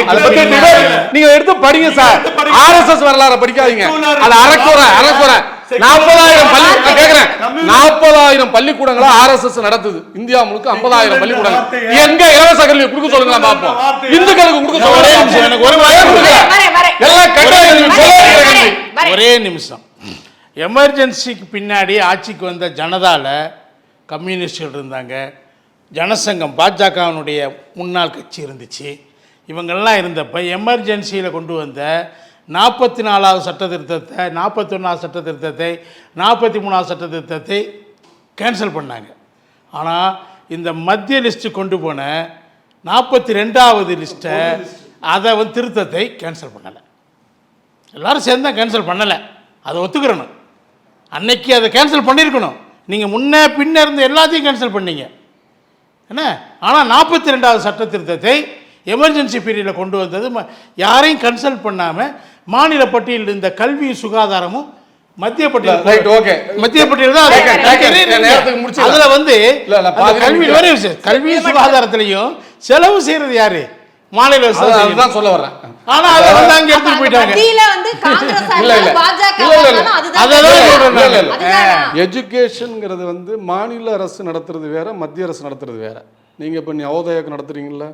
அதை பத்தி நீங்க எடுத்து படிங்க சார். RSS வரலாறு படிக்காதீங்க. அது அறக்குறை 40,000 பள்ளிக்கூடங்களை RSS நடத்துது. இந்தியா முழுக்க 50,000 பள்ளிக்கூடங்கள். எங்க இலவச கல்வி கொடுக்க சொல்லுங்க பாப்போம். இந்துக்களுக்கு கொடுக்க சொல்லுங்க. ஒரே நிமிஷம். எமர்ஜென்சிக்கு பின்னாடி ஆட்சிக்கு வந்த ஜனதால கம்யூனிஸ்டுகள் இருந்தாங்க, ஜனசங்கம் பாஜகவினுடைய முன்னாள் கட்சி இருந்துச்சு. இவங்கெல்லாம் இருந்தப்ப எமர்ஜென்சியில் கொண்டு வந்த 44வது சட்ட திருத்தத்தை, 41வது சட்ட திருத்தத்தை, 43வது சட்ட திருத்தத்தை கேன்சல் பண்ணாங்க. ஆனால் இந்த மத்திய லிஸ்ட்டு கொண்டு போன 42வது லிஸ்ட்டை அதை வந்து திருத்தத்தை கேன்சல் பண்ணலை. எல்லோரும் சேர்ந்து தான் கேன்சல் பண்ணலை, அதை ஒத்துக்கிறணும். அன்னைக்கு அதை கேன்சல் பண்ணியிருக்கணும். நீங்கள் முன்னே பின்னே இருந்து எல்லாத்தையும் கேன்சல் பண்ணீங்க என்ன. ஆனால் 42வது சட்ட திருத்தத்தை எமர்ஜென்சி பீரியடில் கொண்டு வந்தது யாரையும் கன்சல்ட் பண்ணாமல் மாநில பட்டியலில் இருந்த கல்வி சுகாதாரமும் மத்திய பட்டியல் தான். அதுல வந்து கல்வி சுகாதாரத்திலையும் செலவு செய்யறது யாரு? மாநில தான் சொல்ல வர்றேன். ஆனா அதை வந்து அங்க எடுத்துட்டு போயிட்டாங்க. எஜுகேஷன்ங்கிறது வந்து மாநில அரசு நடத்துறது வேற, மத்திய அரசு நடத்துறது வேற. நீங்க இப்ப நவோதயாக்கு நடத்துறீங்கல்ல,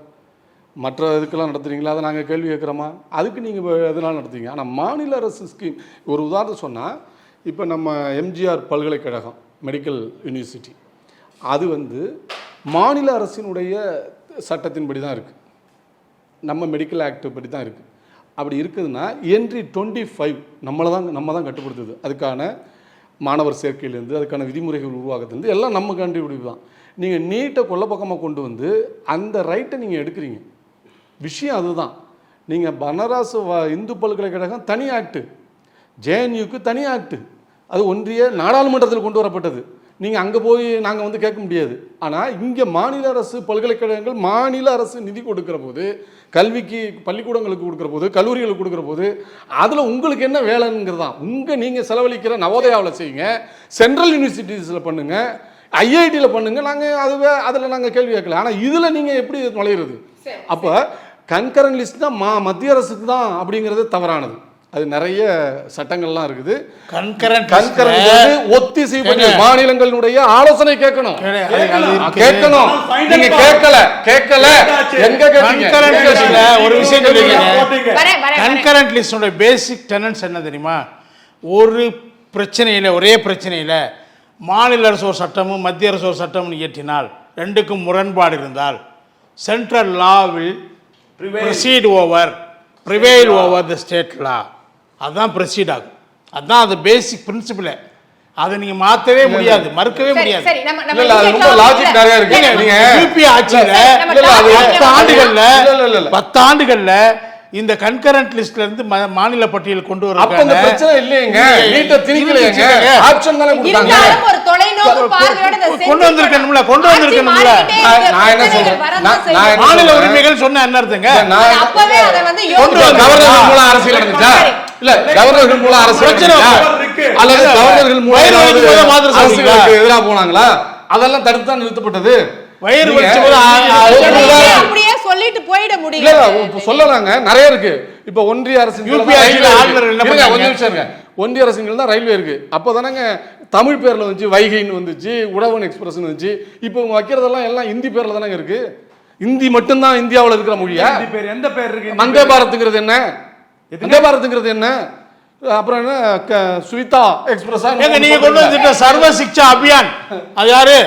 மற்ற இதுக்கெல்லாம் நடத்துறீங்களா? அதை நாங்கள் கேள்வி கேட்குறோமா? அதுக்கு நீங்கள் எதனால நடத்துறீங்க? ஆனால் மாநில அரசு ஸ்கீம், ஒரு உதாரணம் சொன்னால், இப்போ நம்ம எம்ஜிஆர் பல்கலைக்கழகம் மெடிக்கல் யூனிவர்சிட்டி, அது வந்து மாநில அரசினுடைய சட்டத்தின்படி தான் இருக்குது, நம்ம மெடிக்கல் ஆக்ட் படி தான் இருக்குது. அப்படி இருக்குதுன்னா என்ட்ரி 25 நம்ம தான் கட்டுப்படுத்துது. அதுக்கான மாணவர் சேர்க்கையிலேருந்து அதுக்கான விதிமுறைகள் உருவாக்குறது எல்லாம் நம்ம கண்டுபிடிப்பு தான். நீங்கள் நீட்டை கொல்லப்பக்கமாக கொண்டு வந்து அந்த ரைட்டை நீங்கள் எடுக்கிறீங்க. விஷயம் அதுதான். நீங்கள் பனாரஸ் இந்து பல்கலைக்கழகம் தனி ஆக்டு, JNUக்கு தனி ஆக்டு, அது ஒன்றிய நாடாளுமன்றத்தில் கொண்டு வரப்பட்டது. நீங்கள் அங்கே போய் நாங்கள் வந்து கேட்க முடியாது. ஆனால் இங்கே மாநில அரசு பல்கலைக்கழகங்கள் மாநில அரசு நிதி கொடுக்குற போது, கல்விக்கு பள்ளிக்கூடங்களுக்கு கொடுக்குற போது, கல்லூரிகளுக்கு கொடுக்குற போது, அதில் உங்களுக்கு என்ன வேலைங்கிறது தான். நீங்கள் செலவழிக்கிற நவோதயாவில் செய்யுங்க, சென்ட்ரல் யூனிவர்சிட்டிஸில் பண்ணுங்கள், IITயில் பண்ணுங்க. நாங்கள் அதில் நாங்கள் கேள்வி கேட்கல. ஆனால் இதில் நீங்கள் எப்படி நுழையிறது? அப்போ கன்கரண்ட் லிஸ்ட் தான் மத்திய அரசுக்கு தான் அப்படிங்கிறது தவறானது. அது நிறைய சட்டங்கள்லாம் இருக்குது. ஒத்திசைவு மாநிலங்களுடைய ஆலோசனை கேட்கணும். நீங்க கேட்கல எங்க கேட்டீங்க? ஒரு விஷயம் சொல்லுங்க. கன்கரண்ட் லிஸ்டோட பேசிக் டெனன்ஸ் என்ன தெரியுமா? ஒரு பிரச்சனையில, ஒரே பிரச்சனையில மாநில அரசு ஒரு சட்டமும் மத்திய அரசு ஒரு சட்டமும் இயற்றினால் ரெண்டுக்கும் முரண்பாடு இருந்தால் central law will proceed prevail over the state லா. அதுதான் ப்ரொசீட் ஆகும். அதுதான் அது பேசிக் பிரின்சிபிளே. அதை நீங்க மாத்தவே முடியாது, மறுக்கவே முடியாது. சரி, நம்ம இல்ல அது ரொம்ப லாஜிக் நிறைய இருக்கு. நீங்க யூபி ஆட்சியில 10 ஆண்டுகள்ல இந்த கன்கரண்ட் லிஸ்ட்ல இருந்து மாநில பட்டியல் கொண்டு வர அப்ப அந்த பிரச்சனை இல்லையேங்க, நீட்ட திணிக்கலைங்க, ஆப்ஷன் தானே கொடுத்தாங்க. இருந்தாலும் ஒரு தொலைநோக்கு பார்வையோட இந்த கொண்டு வந்திருக்கணும்ல. நான் என்ன சொல்றேன், மாநில உரிமைகள் சொன்ன என்ன அர்த்தங்க? அப்பவே அதை வந்து கவர்னர்கள் மூலம் அரசியல் நடந்துச்சா? இல்ல கவர்னர்கள் மூலம் அரசியல் அல்லது கவர்னர்கள் மூலம் அரசுகளுக்கு எதிராக போனாங்களா? அதெல்லாம் தடுத்து நிறுத்தப்பட்டது. வயிறு அப்படியே சொல்லிட்டு போயிட முடியல. இல்ல சொல்லலாங்க, நிறைய இருக்கு. இப்ப ஒன்றிய அரசின் ஒன்றிய அரசின் தான் ரயில்வே இருக்கு. அப்பதானங்க தமிழ் பேர்ல வந்துச்சு, வைகைன்னு வந்துச்சு, உழவன் எக்ஸ்பிரஸ் வந்துச்சு. இப்ப இவங்க வைக்கிறதெல்லாம் எல்லாம் இந்தி பேர்ல தானங்க இருக்கு. இந்தி மட்டும்தான் இந்தியாவில் இருக்கிற மொழியா? எந்த பேர் இருக்கு? வந்தே பாரத்ங்கிறது என்ன? வந்தே பாரத்ங்கிறது என்ன? அப்புறம் என்ன சுவிதா எக்ஸ்பிரஸ் நீங்க கொண்டு வந்துட்ட சர்வ சிக்ஷா அபியான், அது யாரு?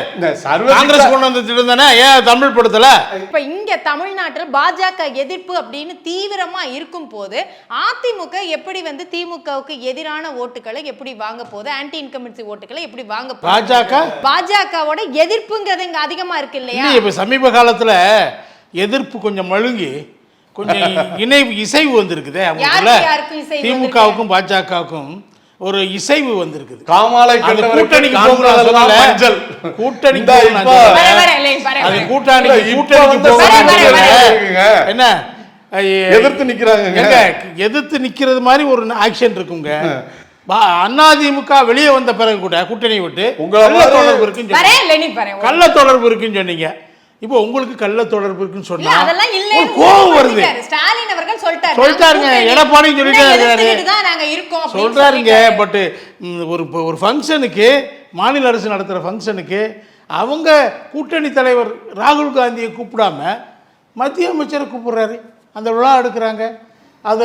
காங்கிரஸ் கொண்டு வந்த திட்டம் தானே, ஏன் தமிழ் படுத்தல? இப்ப இங்க தமிழ்நாட்டில் பாஜக எதிர்ப்பு அப்படின்னு தீவிரமா இருக்கும் போது அதிமுக எப்படி வந்து திமுகவுக்கு எதிரான ஓட்டுகளை எப்படி வாங்க போகுது, ஆன்டி இன்கம்பன்சி ஓட்டுகளை எப்படி வாங்க போகுது? பாஜகவோட எதிர்ப்புங்கிறது இங்க அதிகமா இருக்கு இல்லையா? இப்ப சமீப காலத்துல எதிர்ப்பு கொஞ்சம் மழுங்கி கொஞ்சம் இசைவு வந்திருக்குது. திமுகவுக்கும் பாஜகவுக்கும் ஒரு இசைவு வந்திருக்குது. கூட்டணிக்கு என்ன எதிர்த்து நிக்கிறாங்க, எதிர்த்து நிக்கிறது மாதிரி ஒரு ஆக்ஷன் இருக்குங்க. அதிமுக வெளியே வந்த பிறகு கூட கூட்டணி விட்டு கள்ள தொடர்பு இருக்குன்னு சொன்னீங்க. இப்போ உங்களுக்கு கள்ள தொடர்பு இருக்குன்னு சொன்னா கோபம் வருது. ஸ்டாலின் அவர்கள் சொல்லிட்டாருங்க, எடப்பாடி சொல்றாருங்க. பட் ஒரு ஃபங்க்ஷனுக்கு, மாநில அரசு நடத்துற ஃபங்க்ஷனுக்கு அவங்க கூட்டணி தலைவர் ராகுல் காந்தியை கூப்பிடாம மத்திய அமைச்சரை கூப்பிடுறாரு, அந்த விழா எடுக்கிறாங்க. அது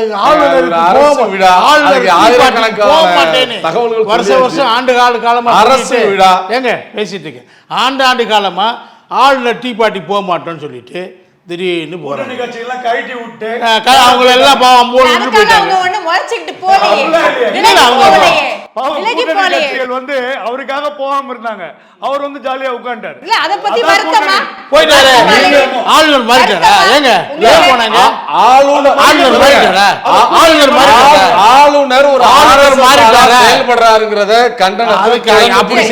வருஷம் ஆண்டு காலமா அரசு விழா ஏங்க பேசிட்டு இருக்கேன். ஆண்டு காலமா ஆளுநர் டீ பார்ட்டி போக மாட்டோம்னு சொல்லிட்டு திடீர்னு போறாங்க. அவங்க எல்லாம் வந்து அவருக்காக போகாம இருந்தாங்க. அவர் வந்து ஜாலியா உட்கார்ந்தாரு. போயிட்டாரு. ஆளுநர் மாறிட்டாரா? ஏங்க போனாங்க? ஆளுநர் ஒரு ஆளுநர் மாறிட்டாரா செயல்படுறாருங்கிறத கண்டனம். அப்படி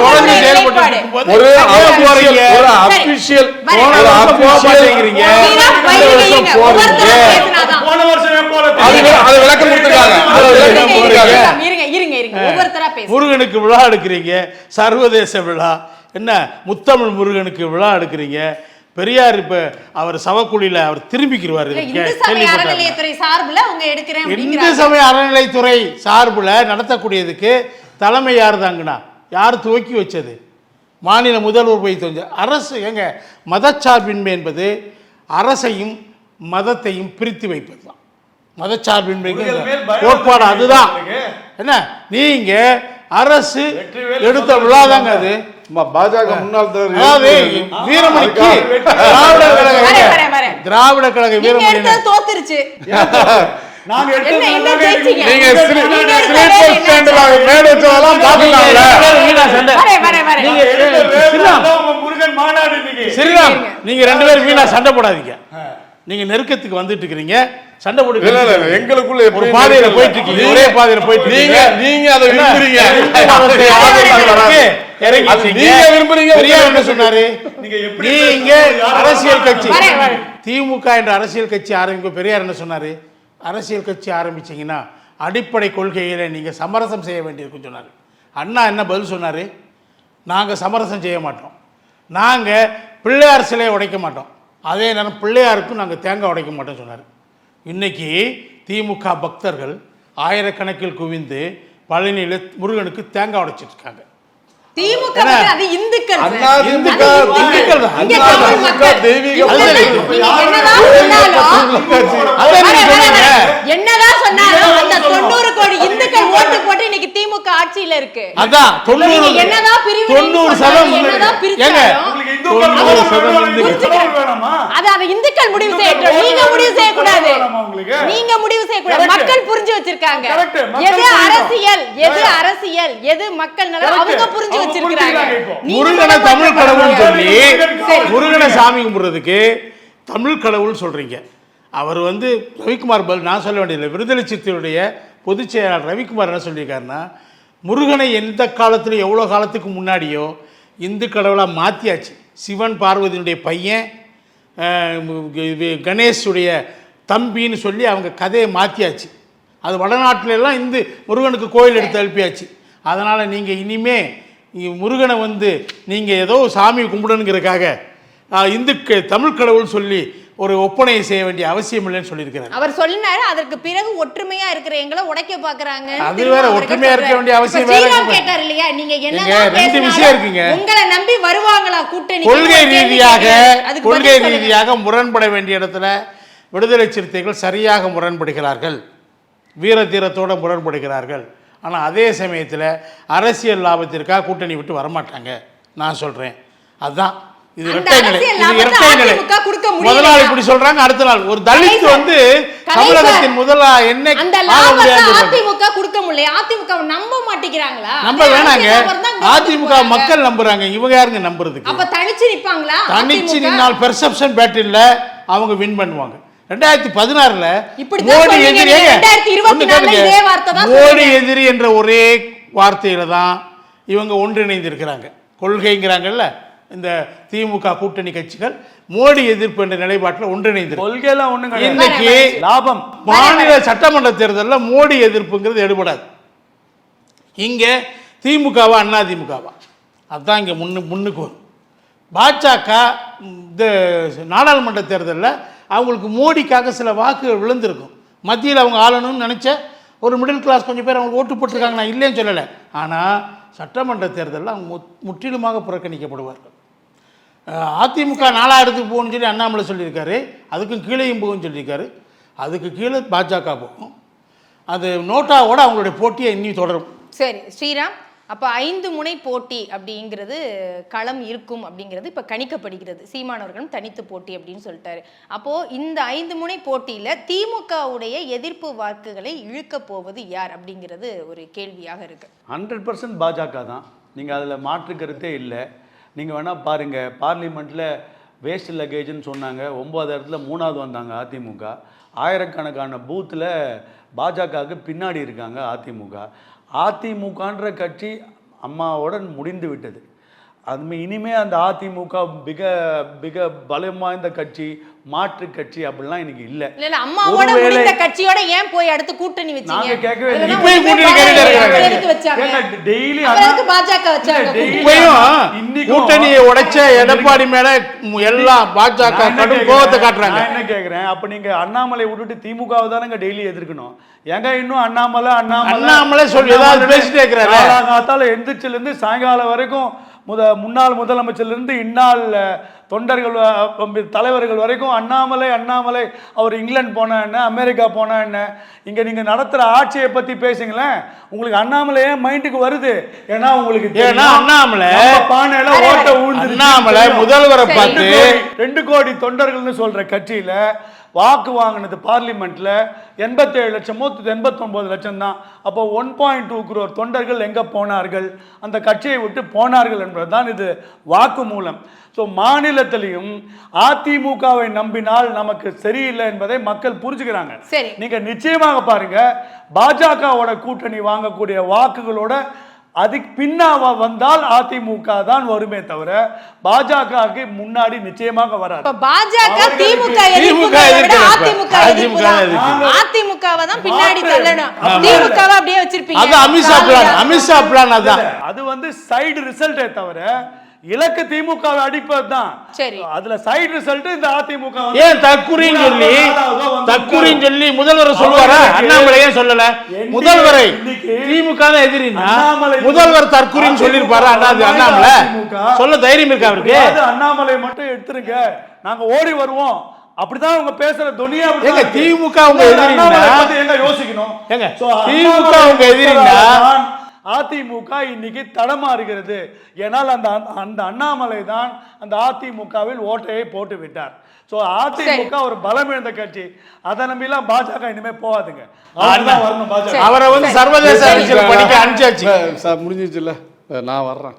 தொடர்ந்து செயல்பட்டு ஒரு அபிஷியல் போன வருஷமே போல அது விளக்கம் கொடுத்துருக்காங்க. முருகனுக்கு விழா எடுக்கிறீங்க, சர்வதேச விழா என்ன, முத்தமிழ் முருகனுக்கு விழா எடுக்கிறீங்க. பெரியார் இப்ப அவர் சவக்குழியில அவர் திரும்பிக்கிறாரு. இந்து சமய அறநிலைத்துறை சார்புல நடத்தக்கூடியதுக்கு தலைமை யார் தாங்கண்ணா? யார் துவக்கி வச்சது? மாநில முதல்வர் போய் தோஞ்ச அரசு. எங்க மதச்சார்பின்மை என்பது அரசையும் மதத்தையும் பிரித்து வைப்பது தான் மதச்சார்பின்மை கோட்பாடு. அதுதான் என்ன, நீங்க அரசு எடுத்த விழாதாங்க அது. பாஜக முன்னாள் வீரமணிக்கு திராவிட கழக வீரமணி தோத்துருச்சு. நீங்க ரெண்டு பேரும் வீணா சண்டை போடாதீங்க. நீங்க நெருக்கத்துக்கு வந்துட்டு இருக்கீங்க, சண்டை போட்டு எங்களுக்குள்ள ஒரு பாதையில போயிட்டு இருக்கீங்க, ஒரே பாதையில போயிட்டு இருக்கீங்க. நீங்க அதை விரும்புறீங்க, என்ன சொன்னாரு? நீங்க அரசியல் கட்சி திமுக என்ற அரசியல் கட்சி ஆரம்பிக்க பெரியார் என்ன சொன்னாரு? அரசியல் கட்சி ஆரம்பிச்சீங்கன்னா அடிப்படை கொள்கைகளை நீங்க சமரசம் செய்ய வேண்டியிருக்குன்னு சொன்னாரு. அண்ணா என்ன பதில் சொன்னாரு? நாங்க சமரசம் செய்ய மாட்டோம், நாங்க பிள்ளையார் சிலையை உடைக்க மாட்டோம், அதே நேரம் பிள்ளையாருக்கும் நாங்கள் தேங்காய் உடைக்க மாட்டோம்னு சொன்னார். இன்னைக்கு திமுக பக்தர்கள் ஆயிரக்கணக்கில் குவிந்து பழனியில் முருகனுக்கு தேங்காய் உடைச்சிட்டு இருக்காங்க. என்னதான் சொன்னாலும் அந்த 90 கோடி இந்துக்கள் ஓட்டு போட்டு இன்னைக்கு திமுக ஆட்சியில இருக்கு. அதான் 90 என்னதான் பிரிவு 90% என்னதான் அது இந்துக்கள் முடிவு செய்யட்டும். நீங்க முடிவு செய்யக்கூடாது. நீங்க முடிவு செய்யக்கூடாது. மக்கள் புரிஞ்சு வச்சிருக்காங்க. எது அரசியல், எது அரசியல், எது மக்கள் நலன் அவங்க புரிஞ்சு வச்சிருக்காங்க. முருகனை தமிழ் கடவுள் சொல்லி முருகனை சாமி கும்பிடுறதுக்கு தமிழ் கடவுள் சொல்றீங்க. அவர் ரவிக்குமார் நான் சொல்ல வேண்டியதில்லை. விடுதலை சிறுத்தைகளுடைய பொதுச் செயலாளர் ரவிக்குமார் என்ன சொல்லியிருக்காருன்னா, முருகனை எந்த காலத்தில் எவ்வளோ காலத்துக்கு முன்னாடியோ இந்து கடவுளாக மாற்றியாச்சு. சிவன் பார்வதியினுடைய பையன் கணேஷுடைய தம்பின்னு சொல்லி அவங்க கதையை மாற்றியாச்சு. அது வடநாட்டிலெல்லாம் முருகனுக்கு கோயில் எடுத்து எழுப்பியாச்சு. அதனால் நீங்கள் இனிமே முருகனை நீங்கள் ஏதோ சாமி கும்பிடணுங்கிறதுக்காக தமிழ் கடவுள் சொல்லி ஒரு ஒப்பனையை செய்ய வேண்டிய அவசியம் இல்லைன்னு சொல்லியிருக்கிறார். அவர் சொன்னாரு. அதற்கு பிறகு ஒற்றுமையா இருக்கிற எங்களை உடைக்க பாக்குறாங்க. அது வேற, ஒற்றுமையா இருக்க வேண்டிய அவசியம் வேற. கேட்டார் இல்லையா, நீங்க என்ன ரெண்டு விஷயம் இருக்குங்க. உங்களை நம்பி வருவாங்களா கூட்டணி? கொள்கை ரீதியாக முரண்பட வேண்டிய இடத்துல விடுதலை சிறுத்தைகள் சரியாக முரண்படுகிறார்கள், வீர தீரத்தோட முரண்படுகிறார்கள். ஆனால் அதே சமயத்தில் அரசியல் லாபத்திற்காக கூட்டணி விட்டு வரமாட்டாங்க. நான் சொல்றேன் அதுதான் இது இரட்டை நிலை. முதலாளி இப்படி சொல்றாங்க, அடுத்த நாள் ஒரு தலித் தமிழகத்தின் முதலா என்ன அதிமுக கொடுக்க முடியல. அதிமுக நம்ப மாட்டேங்கிறாங்களா? நம்ப வேணாங்க. அதிமுக மக்கள் நம்புறாங்க. இவங்க யாருங்க நம்புறதுக்கு? அப்ப தனிச்சு நிப்பாங்களா? தனிச்சு நின்னால் பெர்செப்ஷன் பேட்டில்ல அவங்க வின் பண்ணுவாங்க. 2016ல மோடி எதிரி என்ற ஒரே வார்த்தையில தான் இவங்க ஒன்றிணைந்திருக்கிறாங்க. கொள்கைங்கிறாங்கல்ல இந்த திமுக கூட்டணி கட்சிகள் மோடி எதிர்ப்பு என்ற நிலைப்பாட்டில் ஒன்றிணைந்து இன்னைக்கு லாபம் மாநில சட்டமன்ற தேர்தலில் மோடி எதிர்ப்புங்கிறது எடுபடாது. இங்க திமுகவா அண்ணா திமுகவா அதுதான் இங்க முன்னுக்கு வரும். பாஜக இந்த நாடாளுமன்ற தேர்தலில் அவங்களுக்கு மோடிக்காக சில வாக்குகள் விழுந்திருக்கும். மத்தியில் அவங்க ஆளணும்னு நினைச்ச ஒரு மிடில் கிளாஸ் கொஞ்சம் பேர் அவங்க ஓட்டு போட்டிருக்காங்க, நான் இல்லைன்னு சொல்லலை. ஆனால் சட்டமன்ற தேர்தலில் அவங்க முற்றிலுமாக புறக்கணிக்கப்படுவார்கள். அதிமுக 4ஆம் இடத்துக்கு போகணும்னு சொல்லி அண்ணாமலை சொல்லியிருக்காரு. அதுக்கும் கீழேயும் போகும்னு சொல்லியிருக்காரு. அதுக்கு கீழே பாஜக போகும். அது நோட்டாவோட அவங்களுடைய போட்டியை இன்னும் தொடரும். சரி ஸ்ரீராம், அப்போ 5 முனை போட்டி அப்படிங்கிறது களம் இருக்கும் அப்படிங்கிறது இப்போ கணிக்கப்படுகிறது. சீமானவர்களும் தனித்து போட்டி அப்படின்னு சொல்லிட்டாரு. அப்போது இந்த 5 முனை போட்டியில் திமுகவுடைய எதிர்ப்பு வாக்குகளை இழுக்க போவது யார் அப்படிங்கிறது ஒரு கேள்வியாக இருக்கு. 100% பாஜக தான். நீங்கள் அதில் மாற்று கருத்தே இல்லை. நீங்கள் வேணால் பாருங்கள், பார்லிமெண்ட்டில் வேஸ்ட் லக்கேஜ்னு சொன்னாங்க. 9 இடத்துல 3ஆவது வந்தாங்க அதிமுக. ஆயிரக்கணக்கான பூத்தில் பாஜகவுக்கு பின்னாடி இருக்காங்க அதிமுக. அதிமுகன்ற கட்சி அம்மாவுடன் முடிந்து விட்டது. அது இனிமே அந்த அதிமுக மிக மிக பலம் வாய்ந்த கட்சி, மாற்று கட்சி அப்படிலாம் இன்னைக்கு இல்ல. அம்மாவோட முடிந்த கட்சியோட ஏன் போய் அடுத்து கூட்டணி வச்சீங்க? நாங்க கேட்கவே இல்லை. டெய்லி அதுக்கு பாஜக வச்சாங்க. இன்னைக்கு கூட்டணியை உடைச்ச எடப்பாடி மேல எல்லாம் பாஜக கடும் கோபத்தை காட்டுறாங்க. நான் என்ன கேக்குறேன், அப்ப நீங்க அண்ணாமலை விட்டுட்டு திமுகவை தானங்க டெய்லி எதிர்க்கணும். ஏங்க இன்னும் அண்ணாமலை சொல்லி ஏதாவது பேசிட்டே இருக்கிறாரு. காத்தால எந்திரிச்சில இருந்து சாயங்காலம் வரைக்கும் முன்னாள் முதலமைச்சர்லேருந்து இந்நாள் தொண்டர்கள் தலைவர்கள் வரைக்கும் அண்ணாமலை அவர் இங்கிலாந்து போனா என்ன, அமெரிக்கா போனா என்ன, இங்க நீங்க நடத்துற ஆட்சியை பத்தி பேசுங்களேன். உங்களுக்கு அண்ணாமலையே மைண்டுக்கு வருது. ஏன்னா உங்களுக்கு அண்ணாமலை பானையில ஓட்ட அண்ணாமலை முதல்வரை பார்த்து 2 கோடி தொண்டர்கள்னு சொல்ற கட்சியில வாக்கு வாங்கினது பார்லிமெண்ட்ல 87 லட்சமோ 89 லட்சம் தான். அப்போ 1.2 crore தொண்டர்கள் எங்க போனார்கள்? அந்த கட்சியை விட்டு போனார்கள் என்பதுதான் இது வாக்கு மூலம். ஸோ மாநிலத்திலையும் அதிமுகவை நம்பினால் நமக்கு சரியில்லை என்பதை மக்கள் புரிஞ்சுக்கிறாங்க. நீங்க நிச்சயமாக பாருங்க, பாஜகவோட கூட்டணி வாங்கக்கூடிய வாக்குகளோட அதுக்கு பின்னாவ வந்தால் அதிமுக தான் வருமே தவிர பாஜகவுக்கு முன்னாடி நிச்சயமாக வராது. பாஜக அதிமுகவை தான் பின்னாடி தள்ளணும். திமுகவை அப்படியே வச்சிருப்பீங்க. அது அமித்ஷா பிளான். அது சைடு ரிசல்ட்டே தவிர இலக்கு திமுக அடிப்பதுதான். அதுல சைடு ரிசல்ட் இந்த அதிமுக ஏன் தக்குரின்னு சொல்லி முதல்வர் சொல்லுவாரா? அண்ணாமலை ஏன் சொல்லல? முதல்வரை திமுக தான் எதிரினா முதல்வர் தற்குறின்னு சொல்லிருப்பாரா? அண்ணாமலை சொல்ல தைரியம் இருக்கா அவருக்கு? அண்ணாமலை மட்டும் எடுத்துருங்க, நாங்க ஓடி வருவோம் அப்படிதான் அவங்க பேசுற துனியா. திமுக அவங்க எதிரினா யோசிக்கணும். திமுக அவங்க எதிரினா அதிமுக இன்னைக்கு தடமாறுகிறது. ஏனால் அந்த அண்ணாமலை தான் அந்த அதிமுகவில் ஓட்டையை போட்டு விட்டார். ஸோ அதிமுக ஒரு பலமிழந்த கட்சி. அதை நம்பிலாம் பாஜக இனிமே போகாதுங்க. அவரை சர்வதேச அரசியல் படிக்க அனுப்பிச்சாச்சு. முடிஞ்சிச்சுல்ல. நான் வர்றேன்.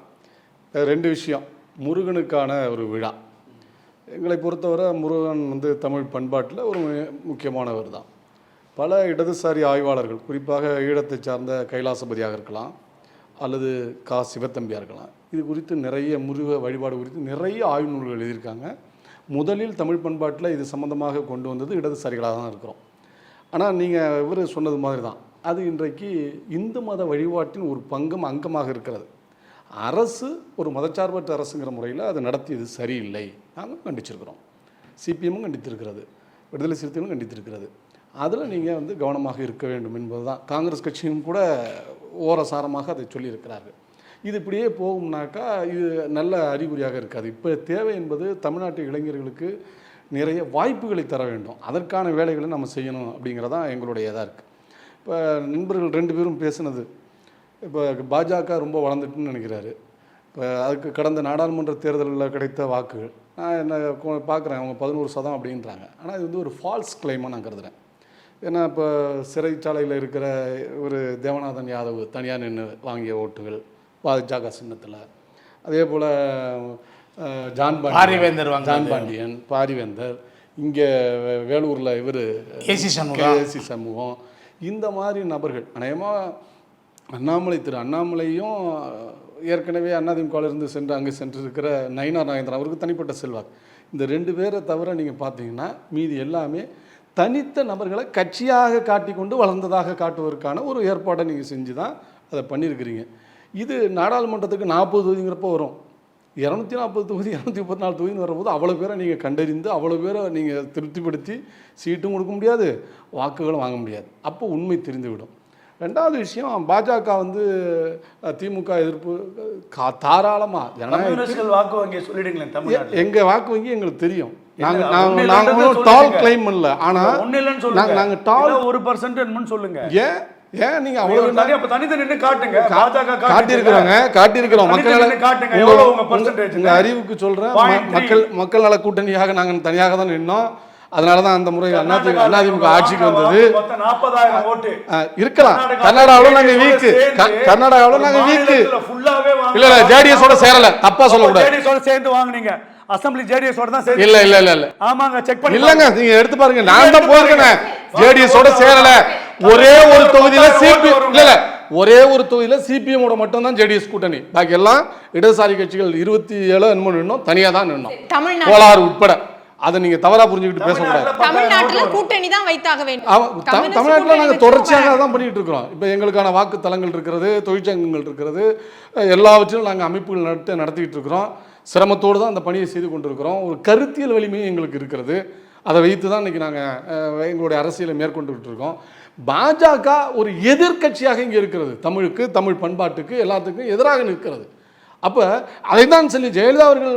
2 விஷயம். முருகனுக்கான ஒரு விழா. எங்களை பொறுத்தவரை முருகன் தமிழ் பண்பாட்டில் ஒரு முக்கியமானவர் தான். பல இடதுசாரி ஆய்வாளர்கள், குறிப்பாக ஈழத்தை சார்ந்த கைலாசபதியாக இருக்கலாம் அல்லது சிவத்தம்பியாக இருக்கலாம், இது குறித்து நிறைய முருக வழிபாடு குறித்து நிறைய ஆய்வு நூல்கள் எழுதியிருக்காங்க. முதலில் தமிழ் பண்பாட்டில் இது சம்பந்தமாக கொண்டு வந்தது இடதுசாரிகளாக தான் இருக்கிறோம். ஆனால் நீங்கள் இவர் சொன்னது மாதிரி தான், அது இன்றைக்கு இந்து மத வழிபாட்டின் ஒரு அங்கமாக இருக்கிறது. அரசு ஒரு மதச்சார்பற்ற அரசுங்கிற முறையில் அதை நடத்தியது சரியில்லை. நாங்கள் கண்டிச்சிருக்கிறோம். சிபிஎம்மும் கண்டித்திருக்கிறது, விடுதலை சிறுத்தைகளும் கண்டித்திருக்கிறது. அதில் நீங்கள் கவனமாக இருக்க வேண்டும் என்பது தான் காங்கிரஸ் கட்சியும் கூட ஓரசாரமாக அதை சொல்லியிருக்கிறார்கள். இது இப்படியே போகும்னாக்கா இது நல்ல அறிகுறியாக இருக்காது. இப்போ தேவை என்பது தமிழ்நாட்டு இளைஞர்களுக்கு நிறைய வாய்ப்புகளை தர வேண்டும். அதற்கான வேலைகளை நம்ம செய்யணும் அப்படிங்கிறதான் எங்களுடைய இதாக இருக்குது. இப்போ நண்பர்கள் 2 பேரும் பேசுனது, இப்போ பாஜக ரொம்ப வளர்ந்துட்டுன்னு நினைக்கிறாரு. இப்போ அதுக்கு கடந்த நாடாளுமன்ற தேர்தலில் கிடைத்த வாக்குகள் நான் என்ன பார்க்குறேன், அவங்க 11% அப்படின்றாங்க. ஆனால் இது ஒரு ஃபால்ஸ் கிளைமாக நான் கருதுகிறேன். ஏன்னா இப்போ சிறைச்சாலையில் இருக்கிற ஒரு தேவநாதன் யாதவ் தனியாக நின்று வாங்கிய ஓட்டுகள் பாஜக சின்னத்தில், அதே போல் ஜான் பாண்டியன் பாரிவேந்தர், இங்கே வேலூரில் இவர் ஏசி சமூகம், இந்த மாதிரி நபர்கள் அநேகமாக திரு அண்ணாமலையும் ஏற்கனவே அதிமுகவிலிருந்து அங்கே சென்றிருக்கிற நயினார் நாகேந்திரன் அவருக்கு தனிப்பட்ட செல்வாக்கு. இந்த 2 பேரை தவிர நீங்கள் பார்த்தீங்கன்னா மீதி எல்லாமே தனித்த நபர்களை கட்சியாக காட்டிக்கொண்டு வளர்ந்ததாக காட்டுவதற்கான ஒரு ஏற்பாடை நீங்கள் செஞ்சு தான் அதை பண்ணியிருக்கிறீங்க. இது நாடாளுமன்றத்துக்கு 40 தொகுதிங்கிறப்போ வரும். 240 தொகுதி 234 தொகுதின்னு வரும்போது அவ்வளோ பேரை நீங்கள் கண்டறிந்து அவ்வளோ பேரை நீங்கள் திருப்திப்படுத்தி சீட்டும் கொடுக்க முடியாது, வாக்குகளும் வாங்க முடியாது. அப்போ உண்மை தெரிந்துவிடும். 2வது விஷயம், பாஜக திமுக எதிர்ப்பு தாராளமாக ஜனநாயக வாக்கு வங்கி சொல்லிடுங்களேன். தமிழ்நாடு எங்கள் வாக்கு வங்கி எங்களுக்கு தெரியும். நாங்கள் டால் கிளைம் பண்ணல. ஆனால் நாங்கள் டால் 1% சொல்லுங்க. ஏன் நீங்க அவ்வளவு தனித்து நின்று காட்டுங்க. காட்டியிருக்கிறோம். உங்க அறிவுக்கு சொல்றேன், மக்கள் நல கூட்டணியாக நாங்கள் தனியாக தான் நின்னோம். அதனாலதான் அந்த முறை அதிமுக ஆட்சிக்கு வந்தது. 40,000 ஓட்டு இருக்கலாம். கர்நாடகாவில் நாங்க வீக்கு, இல்ல ஜேடிஎஸோட சேரல, தப்பா சொல்லக்கூடாது. ஜேடிஎஸோட சேர்ந்து வாங்குனீங்க, அசெம்பிளி ஜேடிஎஸோட தான் சேர்ந்து. இல்ல ஆமாங்க, செக் பண்ணி இல்லங்க, நீங்க எடுத்து பாருங்க. நான் தான் போயிருக்கேன், ஜேடிஎஸோட சேரல. ஒரே ஒரு தொகுதியில ஒரே ஒரு தொகுதியில சிபிஎம் மட்டும் தான் ஜேடிஎஸ் கூட்டணி, பாக்கி எல்லாம் இடதுசாரி கட்சிகள் 27 என்னமோ நின்னோம், தனியா தான் நின்னோம், கோலாறு உட்பட. அதை நீங்க தவறா புரிஞ்சுக்கிட்டு பேசக்கூடாது. தமிழ்நாட்டுல கூட்டணி தான் வைத்தாக வேண்டும். தமிழ்நாட்டுல நாங்க தொடர்ச்சியாக தான் பண்ணிட்டு இருக்கிறோம். இப்ப எங்களுக்கான வாக்கு தளங்கள் இருக்கிறது, தொழிற்சங்கங்கள் இருக்கிறது, எல்லாவற்றிலும் நாங்க அமைப்புகள் நடத்திக்கிட்டு இருக்கிறோம். சிரமத்தோடு தான் அந்த பணியை செய்து கொண்டிருக்கிறோம். ஒரு கருத்தியல் வலிமையும் எங்களுக்கு இருக்கிறது. அதை வைத்து தான் இன்றைக்கி நாங்கள் எங்களுடைய அரசியலை மேற்கொண்டுகிட்டு இருக்கோம். பாஜக ஒரு எதிர்கட்சியாக இங்கே இருக்கிறது. தமிழுக்கு, தமிழ் பண்பாட்டுக்கு, எல்லாத்துக்கும் எதிராக நிற்கிறது. அப்போ அதை தான் சொல்லி ஜெயலலிதா அவர்கள்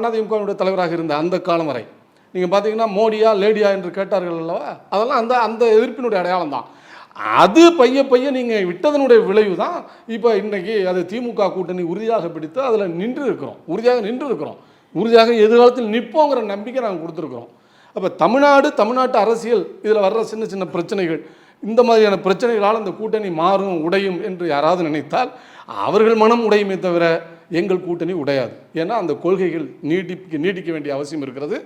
அதிமுகவுடைய தலைவராக இருந்த அந்த காலம் வரை நீங்கள் பார்த்தீங்கன்னா மோடியா லேடியா என்று கேட்டார்கள் அல்லவா, அதெல்லாம் அந்த எதிர்ப்பினுடைய அடையாளம் தான். அது பைய நீங்கள் விட்டதனுடைய விளைவு தான் இப்போ இன்றைக்கி அது திமுக கூட்டணி உறுதியாக பிடித்து அதில் உறுதியாக எதிர்காலத்தில் நிற்போங்கிற நம்பிக்கை நாங்கள் கொடுத்துருக்குறோம். அப்போ தமிழ்நாட்டு அரசியல் இதில் வர்ற சின்ன சின்ன பிரச்சனைகள், இந்த மாதிரியான பிரச்சனைகளால் அந்த கூட்டணி மாறும், உடையும் என்று யாராவது நினைத்தால் அவர்கள் மனம் உடையுமே தவிர எங்கள் கூட்டணி உடையாது. ஏன்னா அந்த கொள்கைகள் நீட்டிக்க வேண்டிய அவசியம் இருக்கிறது.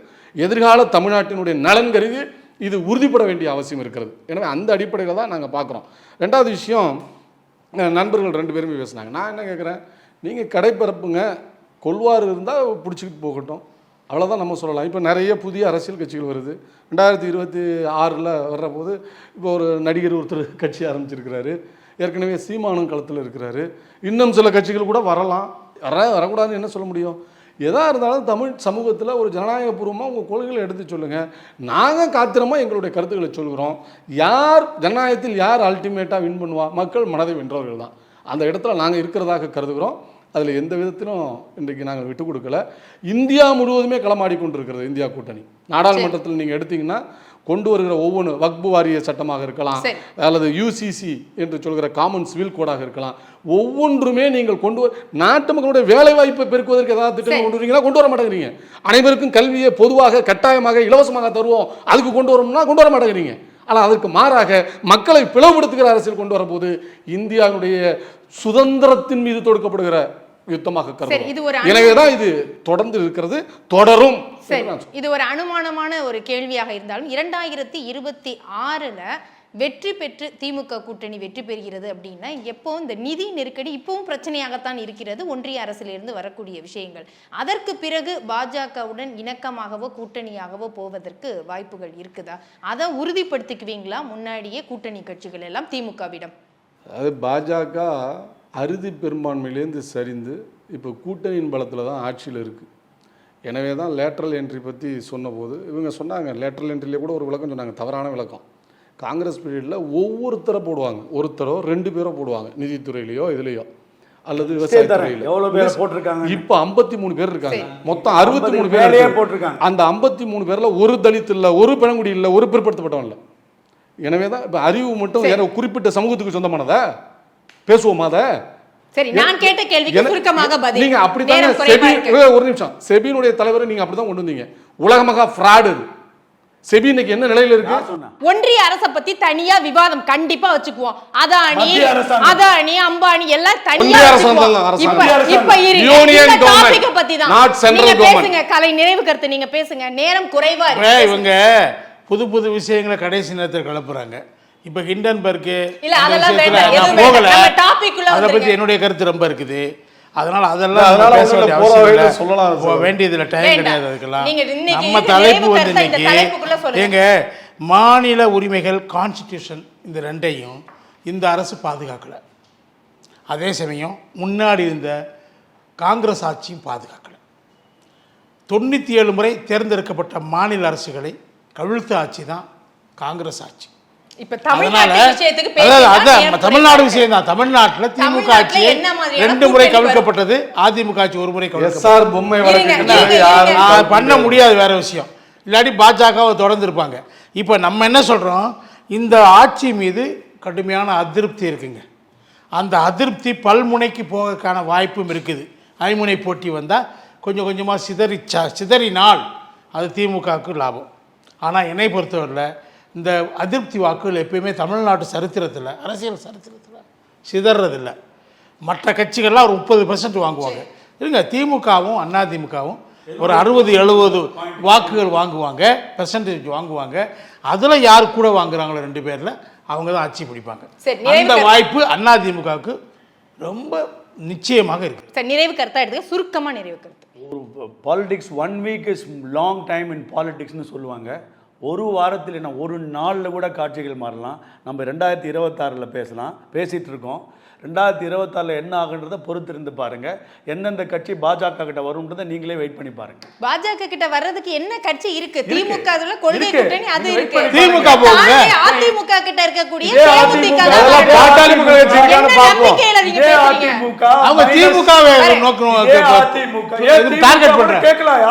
எதிர்கால தமிழ்நாட்டினுடைய நலன் கருதி இது உறுதிப்பட வேண்டிய அவசியம் இருக்கிறது. எனவே அந்த அடிப்படையில் தான் நாங்கள் பார்க்குறோம். 2வது விஷயம், நண்பர்கள் 2 பேருமே பேசுனாங்க. நான் என்ன கேட்குறேன், நீங்கள் கடைப்பரப்புங்க, கொள்வார் இருந்தால் பிடிச்சிக்கிட்டு போகட்டும், அவ்வளோதான் நம்ம சொல்லலாம். இப்போ நிறைய புதிய அரசியல் கட்சிகள் வருது. 2026 வர்ற போது இப்போ ஒரு நடிகர் ஒருத்தர் கட்சி ஆரம்பிச்சிருக்கிறாரு. ஏற்கனவே சீமானும் களத்தில் இருக்கிறாரு. இன்னும் சில கட்சிகள் கூட வரக்கூடாதுன்னு என்ன சொல்ல முடியும்? எதாக இருந்தாலும் தமிழ் சமூகத்தில் ஒரு ஜனநாயகபூர்வமாக உங்கள் கொள்கைகளை எடுத்து சொல்லுங்கள். நாங்கள் காத்திரமாக எங்களுடைய கருத்துக்களை சொல்கிறோம். ஜனநாயகத்தில் யார் அல்டிமேட்டாக வின் பண்ணுவா? மக்கள் மனதை வென்றவர்கள் தான். அந்த இடத்துல நாங்கள் இருக்கிறதாக கருதுகிறோம். அதில் எந்த விதத்திலும் இன்றைக்கு நாங்கள் விட்டு கொடுக்கல. இந்தியா முழுவதுமே களமாடி கொண்டிருக்கிறது இந்தியா கூட்டணி. நாடாளுமன்றத்தில் நீங்கள் எடுத்தீங்கன்னா கொண்டு வருகிற ஒவ்வொன்று வக்பு வாரிய சட்டமாக இருக்கலாம், அல்லது யூசிசி என்று சொல்கிற காமன் சிவில் கோடாக இருக்கலாம், ஒவ்வொன்றுமே நீங்கள் நாட்டு மக்களுடைய வேலை வாய்ப்பை பெருக்குவதற்கு ஏதாவது திட்டம் கொண்டு வரீங்களா? கொண்டு வர மாட்டேங்கிறீங்க. அனைவருக்கும் கல்வியை பொதுவாக கட்டாயமாக இலவசமாக தருவோம், அதுக்கு கொண்டு வரணும்னா கொண்டு வர மாட்டேங்கிறீங்க. ஆனால் அதற்கு மாறாக மக்களை பிளவுபடுத்துகிற அரசியல் கொண்டு வரும்போது இந்தியாவுடைய சுதந்திரத்தின் மீது தொடுக்கப்படுகிற யுத்தமாக கருதுகிறோம். எனவேதான் இது தொடர்ந்து இருக்கிறது, தொடரும். இது ஒரு அனுமானமான ஒரு கேள்வியாக இருந்தாலும் 2026ல் வெற்றி பெற்று திமுக கூட்டணி வெற்றி பெறுகிறது அப்படின்னா எப்போ இந்த நிதி நெருக்கடி இப்பவும் பிரச்சனையாகத்தான் இருக்கிறது, ஒன்றிய அரசிலிருந்து வரக்கூடிய விஷயங்கள். அதற்கு பிறகு பாஜகவுடன் இணக்கமாகவோ கூட்டணியாகவோ போவதற்கு வாய்ப்புகள் இருக்குதா? அதை உறுதிப்படுத்திக்குவீங்களா முன்னாடியே கூட்டணி கட்சிகள் எல்லாம் திமுகவிடம்? அது பாஜக அறுதி பெரும்பான்மையிலேருந்து சரிந்து இப்போ கூட்டணியின் பலத்தில் தான் ஆட்சியில் இருக்குது. எனவே தான் லேட்ரல் என்ட்ரி பற்றி சொன்னபோது இவங்க சொன்னாங்க, லேட்ரல் என்ட்ரிலே கூட ஒரு விளக்கம் சொன்னாங்க, தவறான விளக்கம். காங்கிரஸ் பீரியடில் ஒவ்வொருத்தரை போடுவாங்க, ஒருத்தரோ 2 பேரோ போடுவாங்க, நிதித்துறையிலையோ இதுலையோ அல்லது விவசாயத்துறையில. இப்போ 53 பேர் இருக்காங்க, மொத்தம் 63 பேர் போட்டிருக்காங்க. அந்த 53 பேர்ல ஒரு தலித் இல்லை, ஒரு பழங்குடி இல்லை, ஒரு பிற்படுத்தப்பட்டவன் இல்லை. எனவே தான் இப்போ அறிவு மட்டும் வேற குறிப்பிட்ட சமூகத்துக்கு சொந்தமானதா பேசுவோமா? அதை சரி, நான் கேட்ட கேள்விக்கு சுருக்கமாக பதில். நீங்க அப்படிதான் ஒரு நிமிஷம், செபியினுடைய தலைவரை நீங்க அப்படிதான் கொண்டு வந்தீங்க. உலகமாக ஃப்ராட். செபி இன்னைக்கு என்ன நிலையில இருக்கு? ஒன்றிய அரசை பத்தி தனியா விவாதம் கண்டிப்பா வச்சுக்குவோம். அதானி அம்பானி எல்லாம் தனியா பேசுங்க. கலை நிறைவு கருத்து நீங்க பேசுங்க, நேரம் குறைவா இருக்கு. இவங்க புது புது விஷயங்களை கடைசி நேரத்தில் கிளப்புறாங்க. இப்ப ஹிண்டன்பர்க்கு போகல, அதை பத்தி என்னுடைய கருத்து ரொம்ப இருக்குது. அதனால அதெல்லாம் சொல்லலாம் வேண்டியதுல டைம் கிடையாது. அதுக்கெல்லாம் நம்ம தலைப்பு வந்து இன்னைக்கு எங்க மாநில உரிமைகள் கான்ஸ்டிடியூஷன் இந்த ரெண்டையும் இந்த அரசு பாதுகாக்கல. அதே சமயம் முன்னாடி இருந்த காங்கிரஸ் ஆட்சியும் பாதுகாக்கல. 97 முறை தேர்ந்தெடுக்கப்பட்ட மாநில அரசுகளை கவிழ்த்த ஆட்சி தான் காங்கிரஸ் ஆட்சி. தமிழ்நாடு விஷயம் தான். தமிழ்நாட்டில் திமுக ஆட்சி 2 முறை கவிழ்க்கப்பட்டது, அதிமுக ஆட்சி 1 முறை பண்ண முடியாது, வேற விஷயம். இல்லாட்டி பாஜகவை தொடர்ந்து இருப்பாங்க. இப்போ நம்ம என்ன சொல்றோம், இந்த ஆட்சி மீது கடுமையான அதிருப்தி இருக்குங்க. அந்த அதிருப்தி பல்முனைக்கு போவதற்கான வாய்ப்பும் இருக்குது. ஐமுனை போட்டி வந்தால் கொஞ்சம் கொஞ்சமாக சிதறினால் அது திமுகவுக்கு லாபம். ஆனால் என்னை பொறுத்தவரையில் இந்த அதிருப்தி வாக்குகள் எப்பயுமே தமிழ்நாட்டு சரித்திரத்தில், அரசியல் சரித்திரத்தில் சிதறதில்லை. மற்ற கட்சிகள்லாம் ஒரு 30% வாங்குவாங்க. இல்லைங்க, திமுகவும் அதிமுகவும் ஒரு 60-70 வாக்குகள் வாங்குவாங்க, பெர்சன்டேஜ் வாங்குவாங்க. அதில் யார் கூட வாங்குறாங்களோ 2 பேரில் அவங்க தான் ஆட்சி பிடிப்பாங்க. அந்த வாய்ப்பு அதிமுகவுக்கு ரொம்ப நிச்சயமாக இருக்கு. நிறைவு கருத்தா எடுத்து சுருக்கமாக நிறைவு கருத்து. Politics 1 week is long time in பாலிடிக்ஸ்னு சொல்லுவாங்க. ஒரு வாரத்தில் என்ன, ஒரு நாளில் கூட காட்சிகள் மாறலாம். நம்ம 2026ல் பேசிகிட்டு இருக்கோம். 2026ல் என்ன ஆகுன்றதை பொறுத்திருந்து பாருங்க. எந்தெந்த கட்சி பாஜக கிட்ட வரும்ன்றதை நீங்களே வெயிட் பண்ணி பாருங்க. பாஜக கிட்ட வர்றதுக்கு என்ன கட்சி இருக்கு? திமுக அதுல கொள்கை கூட்டணி அது இருக்கு. திமுக போங்க, அதிமுக கிட்ட இருக்கக்கூடிய தேமுதிக பாட்டாளி மக்கள் கட்சிக்கான பாப்போம். அவங்க திமுகவை நோக்கணும், டார்கெட் பண்றாங்க. கேக்கலாம்,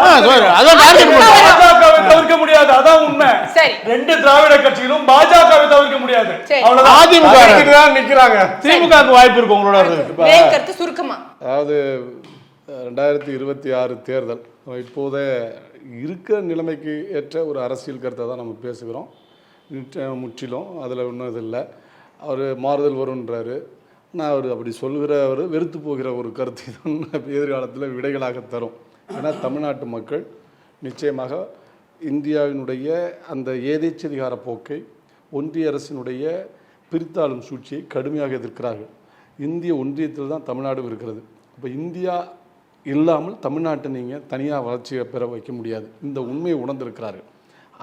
அத டார்கெட் பண்றாங்க. பாஜகவை தவிர்க்க முடியாது, அதான் உண்மை. சரி, 2 திராவிட கட்சிகளும் பாஜகவை தவிர்க்க முடியாது. அவ்வளவுதான், அதிமுக தான் நிக்கறாங்க. திமுக வாய்ப்பு இருக்கு உங்களோட கருத்து சுருக்கமா. அதாவது 2026 தேர்தல் இப்போதே இருக்கிற நிலைமைக்கு ஏற்ற ஒரு அரசியல் கருத்தை தான் நம்ம பேசுகிறோம். முற்றிலும் அதில் ஒன்றும் இது இல்லை. அவர் மாறுதல் வருன்றாரு. நான் அவர் அப்படி சொல்கிறவர் வெறுத்து போகிற ஒரு கருத்தை தான் எதிர்காலத்தில் விடைகளாக தரும். ஏன்னா தமிழ்நாட்டு மக்கள் நிச்சயமாக இந்தியாவினுடைய அந்த ஏதேச்சதிகார போக்கை, ஒன்றிய அரசினுடைய பிரித்தாளும் சூழ்ச்சியை கடுமையாக எதிர்க்கிறார்கள். இந்திய ஒன்றியத்தில் தான் தமிழ்நாடு இருக்கிறது. இப்போ இந்தியா இல்லாமல் தமிழ்நாட்டை நீங்கள் தனியாக வளர்ச்சியை பெற வைக்க முடியாது. இந்த உண்மையை உணர்ந்திருக்கிறார்கள்.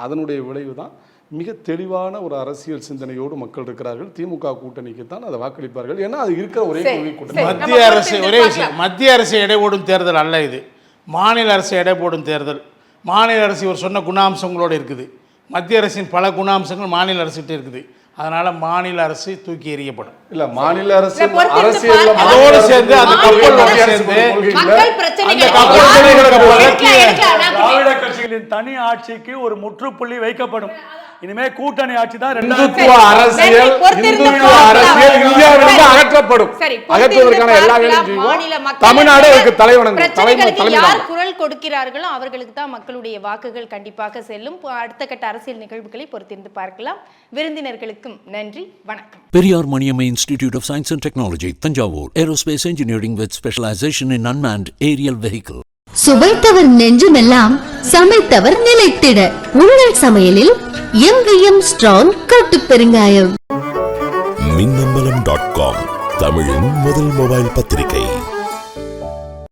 அதனுடைய விளைவு தான் மிக தெளிவான ஒரு அரசியல் சிந்தனையோடு மக்கள் இருக்கிறார்கள். திமுக கூட்டணிக்கு தான் அதை வாக்களிப்பார்கள். ஏன்னா அது இருக்கிற ஒரே கூட்டணி. மத்திய அரசு ஒரே விஷயம், மத்திய அரசு எடைபோடும் தேர்தல் அல்ல இது, மாநில அரசு எடைபோடும் தேர்தல். மாநில அரசு இவர் சொன்ன குணாம்சங்களோடு இருக்குது. மத்திய அரசின் பல குணாம்சங்கள் மாநில அரசுகிட்ட இருக்குது. அதனால் மாநில அரசு தூக்கி எறியப்படும். இல்ல மாநில அரசு இல்ல, பொறுத்திருந்து அரசியல்ல பார்க்கலாம். அதோடு சேர்ந்து அந்த மாநில கப்பலோடு அரசு சேர்ந்து மக்கள் பிரச்சனைகளை அந்த கப்பல் யாரும் பிரச்சனைகளை எடுக்கலாம். திராவிட கட்சிகளின் தனி ஆட்சிக்கு ஒரு முற்றுப்புள்ளி வைக்கப்படும். இனிமே கூட்டணி ஆட்சி தான் இந்துத்துவ அரசியல் பொறுத்திருந்து இந்துத்துவ பார்க்கலாம். அரசியல் இந்தியாவிலிருந்து சரி. அகற்றப்படும். சரி, அகற்றுவதற்கான எல்லா வேலையும் மாநில செய்வோம். மக்கள் தமிழ்நாடு அதுக்கு பிரச்சனைகளுக்கு தலைமை யார் குரல் கொடுக்கிறார்களோ அவர்களுக்கு தான் மக்களுடைய வாக்குகள் கண்டிப்பாக செல்லும். அடுத்த கட்ட அரசியல் நிகழ்வுகளை பொறுத்திருந்து பார்க்கலாம். விருந்தினர்களுக்கும் நன்றி, வணக்கம். Periyar Maniamma Institute of Science and Technology, Tanjavur. Aerospace engineering with specialization in unmanned aerial vehicle. சுவைத்தவர் நெஞ்சுமெல்லாம் சமைத்தவர் நிலைத்திட உங்கள் சமையலில் எங்கேயும் ஸ்ட்ராங் கட்டு பெருங்காயம். மின்னம்பலம்.com தமிழின் முதல் மொபைல் பத்திரிகை.